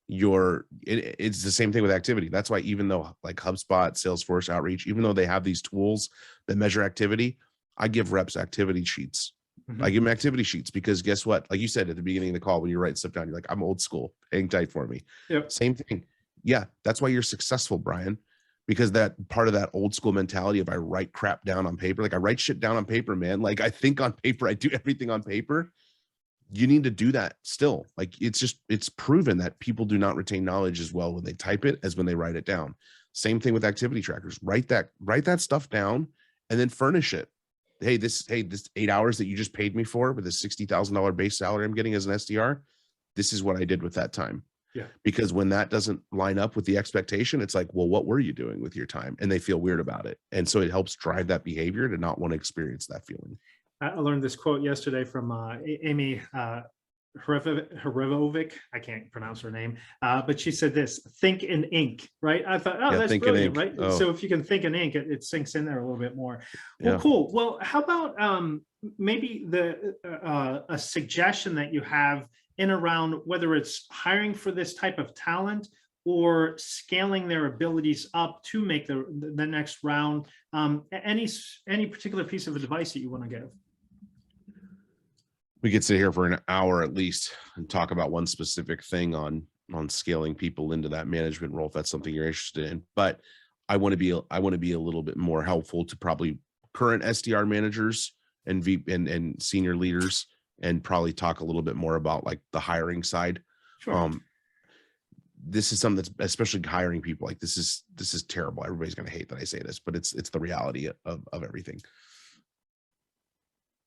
It's the same thing with activity. That's why, even though like HubSpot, Salesforce, Outreach, even though they have these tools that measure activity, I give reps activity sheets. I give them activity sheets, because guess what? Like you said at the beginning of the call, when you write stuff down, you're like, I'm old school, hang tight for me. Same thing. Yeah. That's why you're successful, Bryan, because that part of that old school mentality of I write crap down on paper. Like, I write shit down on paper, man. Like, I think on paper, I do everything on paper. You need to do that still. Like, it's proven that people do not retain knowledge as well when they type it as when they write it down. Same thing with activity trackers. Write that stuff down and then furnish it. Hey, this 8 hours that you just paid me for with a $60,000 base salary I'm getting as an SDR, this is what I did with that time. Yeah. Because when that doesn't line up with the expectation, it's like, well, what were you doing with your time? And they feel weird about it. And so it helps drive that behavior to not want to experience that feeling. I learned this quote yesterday from Amy Hrevovic. I can't pronounce her name, but she said this: think in ink, right? I thought, that's brilliant, right? Oh. So if you can think in ink, it sinks in there a little bit more. Well, cool. Well, how about maybe a suggestion that you have in around whether it's hiring for this type of talent or scaling their abilities up to make the next round. Any particular piece of advice that you want to give? We could sit here for an hour at least and talk about one specific thing on scaling people into that management role, if that's something you're interested in. But I want to be a little bit more helpful to probably current SDR managers and and senior leaders, and probably talk a little bit more about like the hiring side. Sure. This is something that's, especially hiring people, like this is terrible. Everybody's going to hate that I say this, but it's the reality of everything.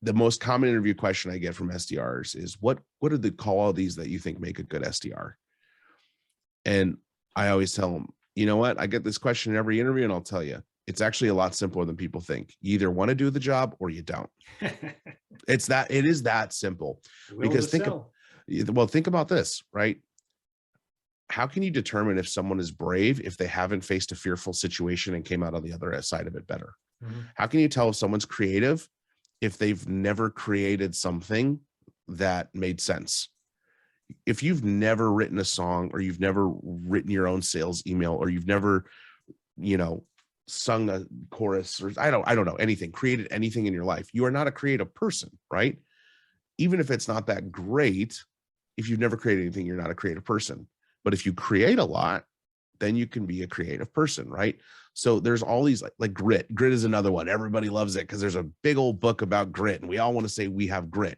The most common interview question I get from SDRs is, what are the qualities that you think make a good SDR? And I always tell them, you know what? I get this question in every interview, and I'll tell you, it's actually a lot simpler than people think. You either want to do the job or you don't. It is that simple. Because think about this, right? How can you determine if someone is brave if they haven't faced a fearful situation and came out on the other side of it better? Mm-hmm. How can you tell if someone's creative if they've never created something that made sense? If you've never written a song, or you've never written your own sales email, or you've never, sung a chorus, or I don't know, anything, created anything in your life, you are not a creative person, right? Even if it's not that great, if you've never created anything, you're not a creative person. But if you create a lot, then you can be a creative person, right? So there's all these like grit. Grit is another one. Everybody loves it because there's a big old book about grit, and we all want to say we have grit.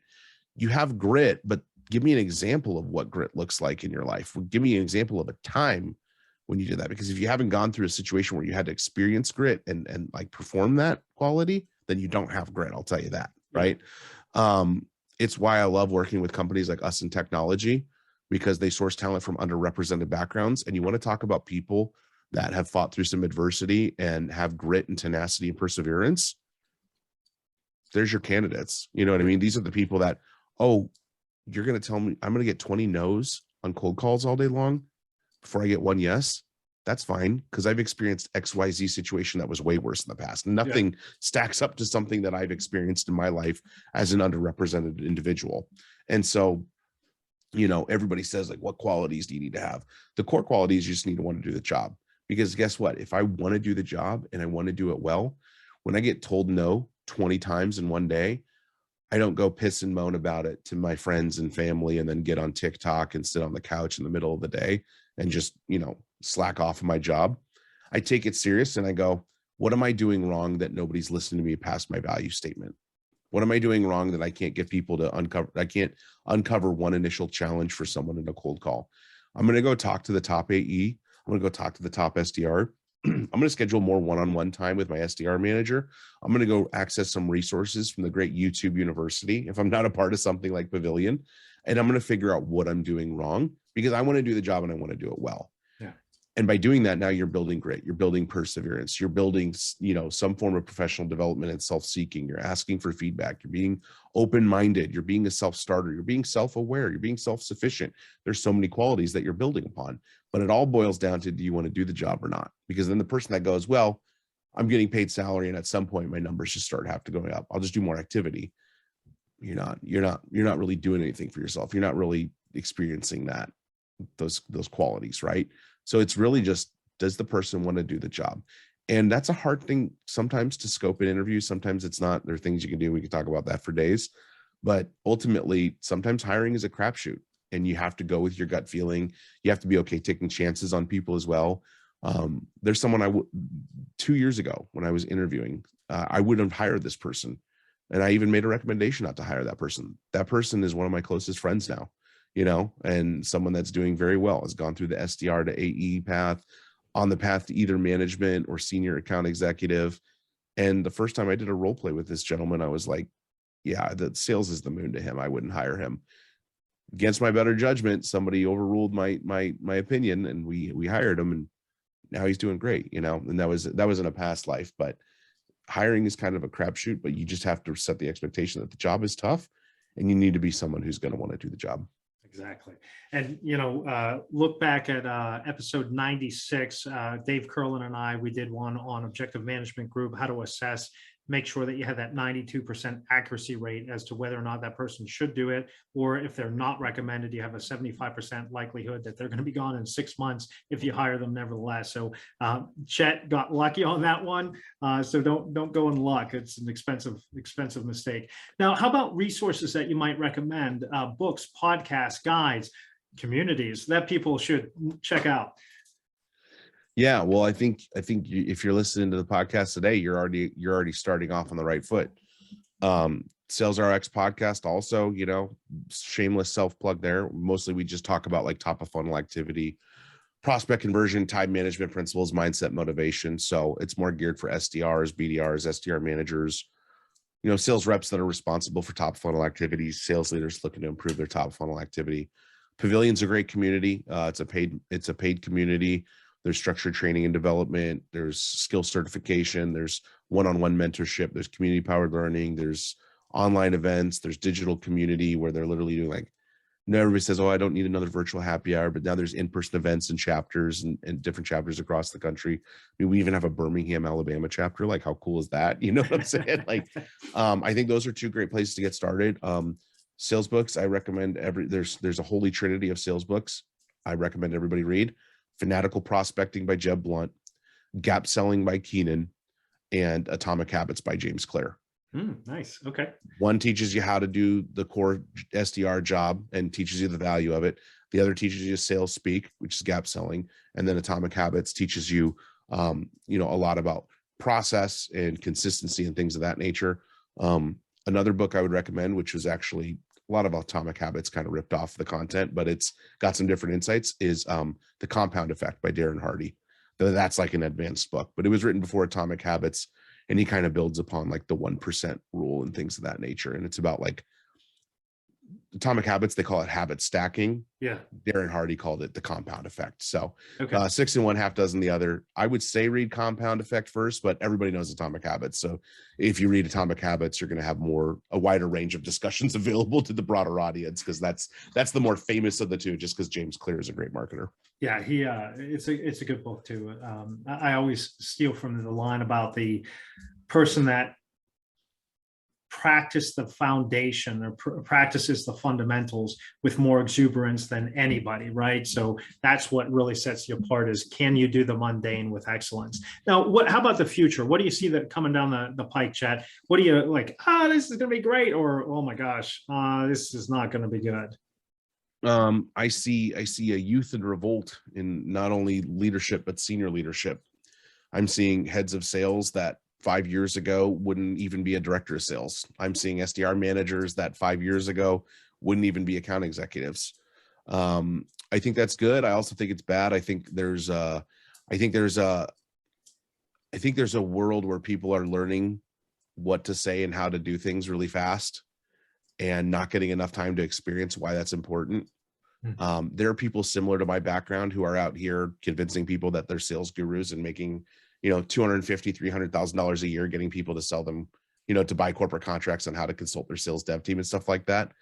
You have grit, but give me an example of what grit looks like in your life. Give me an example of a time when you did that. Because if you haven't gone through a situation where you had to experience grit and like perform that quality, then you don't have grit. I'll tell you that, right? It's why I love working with companies like us in technology, because they source talent from underrepresented backgrounds. And you want to talk about people that have fought through some adversity and have grit and tenacity and perseverance. There's your candidates. You know what I mean? These are the people that, oh, you're going to tell me I'm going to get 20 no's on cold calls all day long before I get one yes. That's fine, because I've experienced XYZ situation that was way worse in the past. Nothing stacks up to something that I've experienced in my life as an underrepresented individual. And so, everybody says, like, what qualities do you need to have? The core qualities, you just need to want to do the job. Because guess what? If I want to do the job and I want to do it well, when I get told no 20 times in one day, I don't go piss and moan about it to my friends and family and then get on TikTok and sit on the couch in the middle of the day and just, slack off of my job. I take it serious and I go, what am I doing wrong that nobody's listening to me past my value statement? What am I doing wrong that I can't get people to uncover? I can't uncover one initial challenge for someone in a cold call. I'm going to go talk to the top AE. I'm going to go talk to the top SDR. I'm going to schedule more one-on-one time with my SDR manager. I'm going to go access some resources from the great YouTube University, if I'm not a part of something like Pavilion, and I'm going to figure out what I'm doing wrong, because I want to do the job and I want to do it well. Yeah. And by doing that, now you're building grit, you're building perseverance, you're building, some form of professional development and self-seeking. You're asking for feedback. You're being open-minded. You're being a self-starter. You're being self-aware. You're being self-sufficient. There's so many qualities that you're building upon. But it all boils down to, do you want to do the job or not? Because then the person that goes, well, I'm getting paid salary, and at some point my numbers just have to go up, I'll just do more activity. You're not really doing anything for yourself. You're not really experiencing those qualities, right? So it's really just, does the person want to do the job? And that's a hard thing sometimes to scope in interviews. Sometimes it's not. There are things you can do. We can talk about that for days. But ultimately, sometimes hiring is a crapshoot, and you have to go with your gut feeling. You have to be okay taking chances on people as well. There's someone 2 years ago when I was interviewing, I wouldn't have hired this person. And I even made a recommendation not to hire that person. That person is one of my closest friends now, and someone that's doing very well, has gone through the SDR to AE path, on the path to either management or senior account executive. And the first time I did a role play with this gentleman, I was like, yeah, the sales is the moon to him. I wouldn't hire him. Against my better judgment, somebody overruled my opinion, and we hired him, and now he's doing great, and that was in a past life. But hiring is kind of a crapshoot, but you just have to set the expectation that the job is tough, and you need to be someone who's going to want to do the job. Exactly. And, look back at episode 96, Dave Curlin and I, we did one on objective management group, how to assess make sure that you have that 92% accuracy rate as to whether or not that person should do it, or if they're not recommended, you have a 75% likelihood that they're going to be gone in 6 months if you hire them nevertheless. So Chet got lucky on that one. So don't go in luck. It's an expensive mistake. Now, how about resources that you might recommend? Books, podcasts, guides, communities that people should check out? Yeah, well, I think if you're listening to the podcast today, you're already starting off on the right foot. Sales RX podcast also, shameless self plug there. Mostly we just talk about like top of funnel activity, prospect conversion, time management principles, mindset, motivation. So it's more geared for SDRs, BDRs, SDR managers, sales reps that are responsible for top funnel activities, sales leaders looking to improve their top funnel activity. Pavilion's a great community. It's a paid community. There's structured training and development. There's skill certification. There's one-on-one mentorship. There's community powered learning. There's online events. There's digital community where they're literally doing everybody says, oh, I don't need another virtual happy hour, but now there's in-person events and chapters and different chapters across the country. I mean, we even have a Birmingham, Alabama chapter. Like, how cool is that? You know what I'm saying? I think those are two great places to get started. Sales books, I recommend there's a holy trinity of sales books I recommend everybody read. Fanatical Prospecting by Jeb Blunt, Gap Selling by Keenan, and Atomic Habits by James Clear. Nice. Okay. One teaches you how to do the core SDR job and teaches you the value of it. The other teaches you sales speak, which is gap selling. And then Atomic Habits teaches you, a lot about process and consistency and things of that nature. Another book I would recommend, which was actually a lot of Atomic Habits kind of ripped off the content, but it's got some different insights, is The Compound Effect by Darren Hardy. That's like an advanced book, but it was written before Atomic Habits, and he kind of builds upon like the 1% rule and things of that nature. And it's about like Atomic Habits, they call it habit stacking. Yeah. Darren Hardy called it the compound effect. So okay. 6 and 1/2 dozen the other. I would say read Compound Effect first, but everybody knows Atomic Habits. So if you read Atomic Habits, you're going to have a wider range of discussions available to the broader audience, because that's the more famous of the two, just because James Clear is a great marketer. Yeah, it's a good book too. I always steal from the line about the person that practice the foundation or practices the fundamentals with more exuberance than anybody, right? So that's what really sets you apart, is can you do the mundane with excellence? Now, how about the future? What do you see that coming down the pike, Chet? What do you like? This is going to be great, or oh my gosh, this is not going to be good. I see a youth in revolt in not only leadership, but senior leadership. I'm seeing heads of sales that 5 years ago wouldn't even be a director of sales. I'm seeing SDR managers that 5 years ago wouldn't even be account executives. I think that's good. I also think it's bad. I think there's a world where people are learning what to say and how to do things really fast and not getting enough time to experience why that's important. There are people similar to my background who are out here convincing people that they're sales gurus and making $250,000, $300,000 a year, getting people to sell them, to buy corporate contracts on how to consult their sales dev team and stuff like that.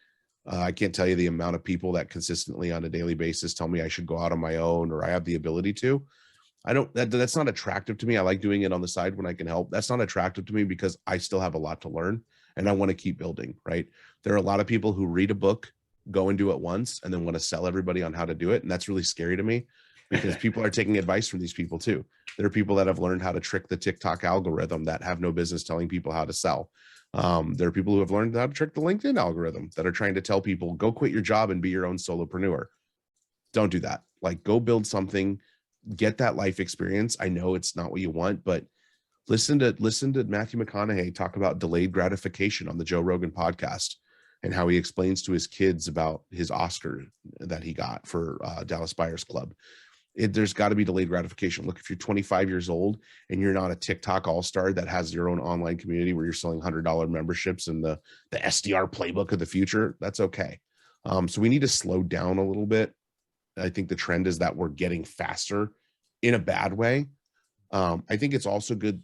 I can't tell you the amount of people that consistently on a daily basis tell me I should go out on my own, or I have the ability to. That's not attractive to me. I like doing it on the side when I can help. That's not attractive to me because I still have a lot to learn and I want to keep building, right? There are a lot of people who read a book, go and do it once, and then want to sell everybody on how to do it. And that's really scary to me, because people are taking advice from these people too. There are people that have learned how to trick the TikTok algorithm that have no business telling people how to sell. There are people who have learned how to trick the LinkedIn algorithm that are trying to tell people, go quit your job and be your own solopreneur. Don't do that. Like, go build something, get that life experience. I know it's not what you want, but listen to Matthew McConaughey talk about delayed gratification on the Joe Rogan podcast, and how he explains to his kids about his Oscar that he got for Dallas Buyers Club. There's got to be delayed gratification. Look, if you're 25 years old and you're not a TikTok all-star that has your own online community where you're selling $100 memberships and the SDR playbook of the future, that's okay. So we need to slow down a little bit. I think the trend is that we're getting faster in a bad way. I think it's also good.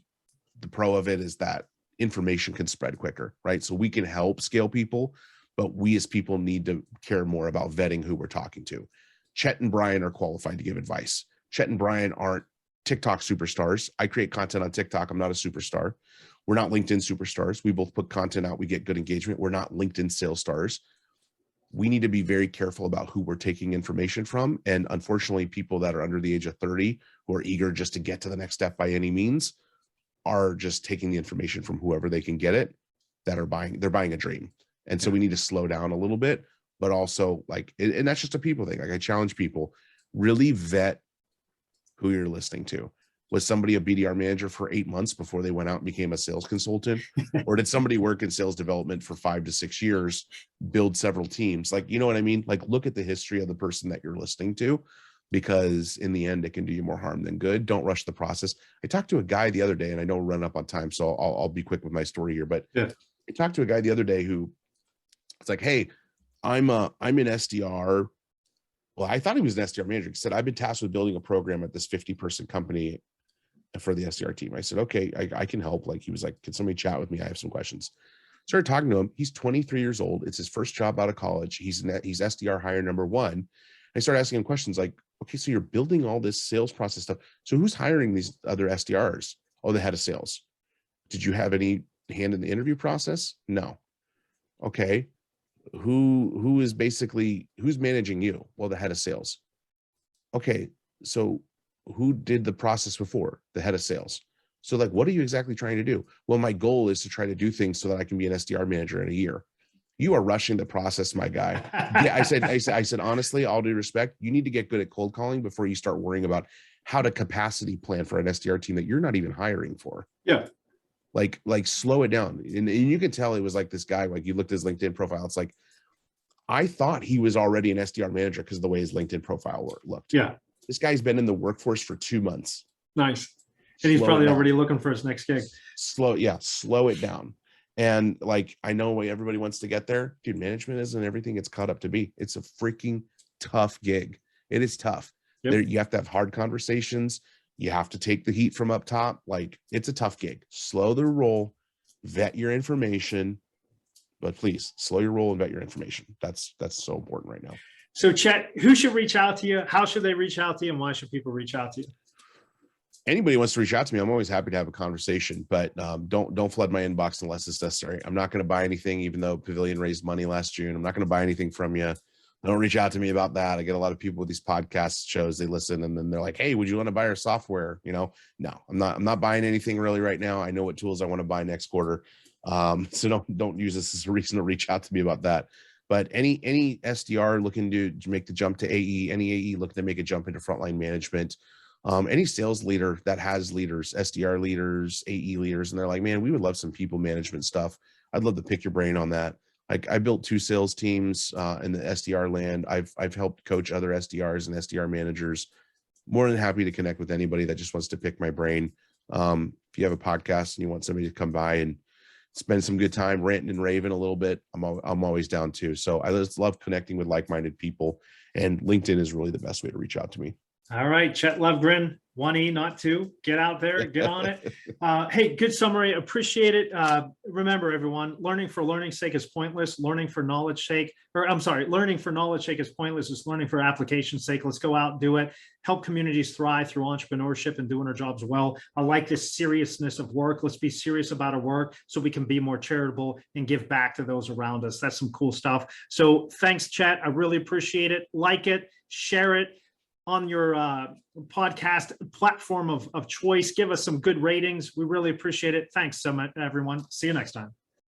The pro of it is that information can spread quicker, right? So we can help scale people, but we as people need to care more about vetting who we're talking to. Chet and Bryan are qualified to give advice. Chet and Bryan aren't TikTok superstars. I create content on TikTok. I'm not a superstar. We're not LinkedIn superstars. We both put content out. We get good engagement. We're not LinkedIn sales stars. We need to be very careful about who we're taking information from. And unfortunately, people that are under the age of 30 who are eager just to get to the next step by any means are just taking the information from whoever they can get it, they're buying a dream. And so we need to slow down a little bit, but also like, and that's just a people thing. Like I challenge people, really vet who you're listening to. Was somebody a BDR manager for 8 months before they went out and became a sales consultant? Or did somebody work in sales development for 5 to 6 years, build several teams? Like, you know what I mean? Like look at the history of the person that you're listening to, because in the end, it can do you more harm than good. Don't rush the process. I talked to a guy the other day, and I know we're running up on time, so I'll be quick with my story here, but yeah. I talked to a guy the other day who it's like, hey, I'm an SDR. Well, I thought he was an SDR manager. He said, I've been tasked with building a program at this 50-person company for the SDR team. I said, okay, I can help. Like he was like, can somebody chat with me? I have some questions. Started talking to him. He's 23 years old. It's his first job out of college. He's SDR hire number 1. I started asking him questions like, okay, so you're building all this sales process stuff. So who's hiring these other SDRs? Oh, the head of sales. Did you have any hand in the interview process? No. Okay. Who's managing you? Well, the head of sales. Okay. So who did the process before? The head of sales. So like, what are you exactly trying to do? Well, my goal is to try to do things so that I can be an SDR manager in a year. You are rushing the process, my guy. Yeah, I said, honestly, all due respect, you need to get good at cold calling before you start worrying about how to capacity plan for an SDR team that you're not even hiring for. Yeah. Like slow it down. And you can tell it was like this guy, like you looked at his LinkedIn profile. It's like, I thought he was already an SDR manager because of the way his LinkedIn profile looked. Yeah. This guy's been in the workforce for 2 months. Nice. And he's probably already looking for his next gig. Slow it down. And like, I know everybody wants to get there. Dude, management isn't everything it's caught up to be. It's a freaking tough gig. It is tough. Yep. You have to have hard conversations. You have to take the heat from up top. Like, it's a tough gig. Slow the roll, vet your information, but please slow your roll and vet your information. That's so important right now. So Chet, who should reach out to you? How should they reach out to you? And why should people reach out to you? Anybody wants to reach out to me, I'm always happy to have a conversation, but don't flood my inbox unless it's necessary. I'm not going to buy anything, even though Pavilion raised money last June. I'm not going to buy anything from you. Don't reach out to me about that. I get a lot of people with these podcast shows, they listen and then they're like, hey, would you want to buy our software? You know, no, I'm not buying anything really right now. I know what tools I want to buy next quarter. So don't use this as a reason to reach out to me about that. But any SDR looking to make the jump to AE, any AE looking to make a jump into frontline management, any sales leader that has leaders, SDR leaders, AE leaders, and they're like, man, we would love some people management stuff. I'd love to pick your brain on that. Like I built 2 sales teams in the SDR land. I've helped coach other SDRs and SDR managers. More than happy to connect with anybody that just wants to pick my brain. If you have a podcast and you want somebody to come by and spend some good time ranting and raving a little bit, I'm always down too. So I just love connecting with like-minded people, and LinkedIn is really the best way to reach out to me. All right, Chet Lovegren, 1E, not 2. Get out there, get on it. Hey, good summary. Appreciate it. Remember, everyone, learning for learning's sake is pointless. Learning for knowledge sake is pointless. It's learning for application's sake. Let's go out and do it. Help communities thrive through entrepreneurship and doing our jobs well. I like this seriousness of work. Let's be serious about our work so we can be more charitable and give back to those around us. That's some cool stuff. So thanks, Chet. I really appreciate it. Like it, share it on your podcast platform of choice. Give us some good ratings. We really appreciate it. Thanks so much, everyone. See you next time.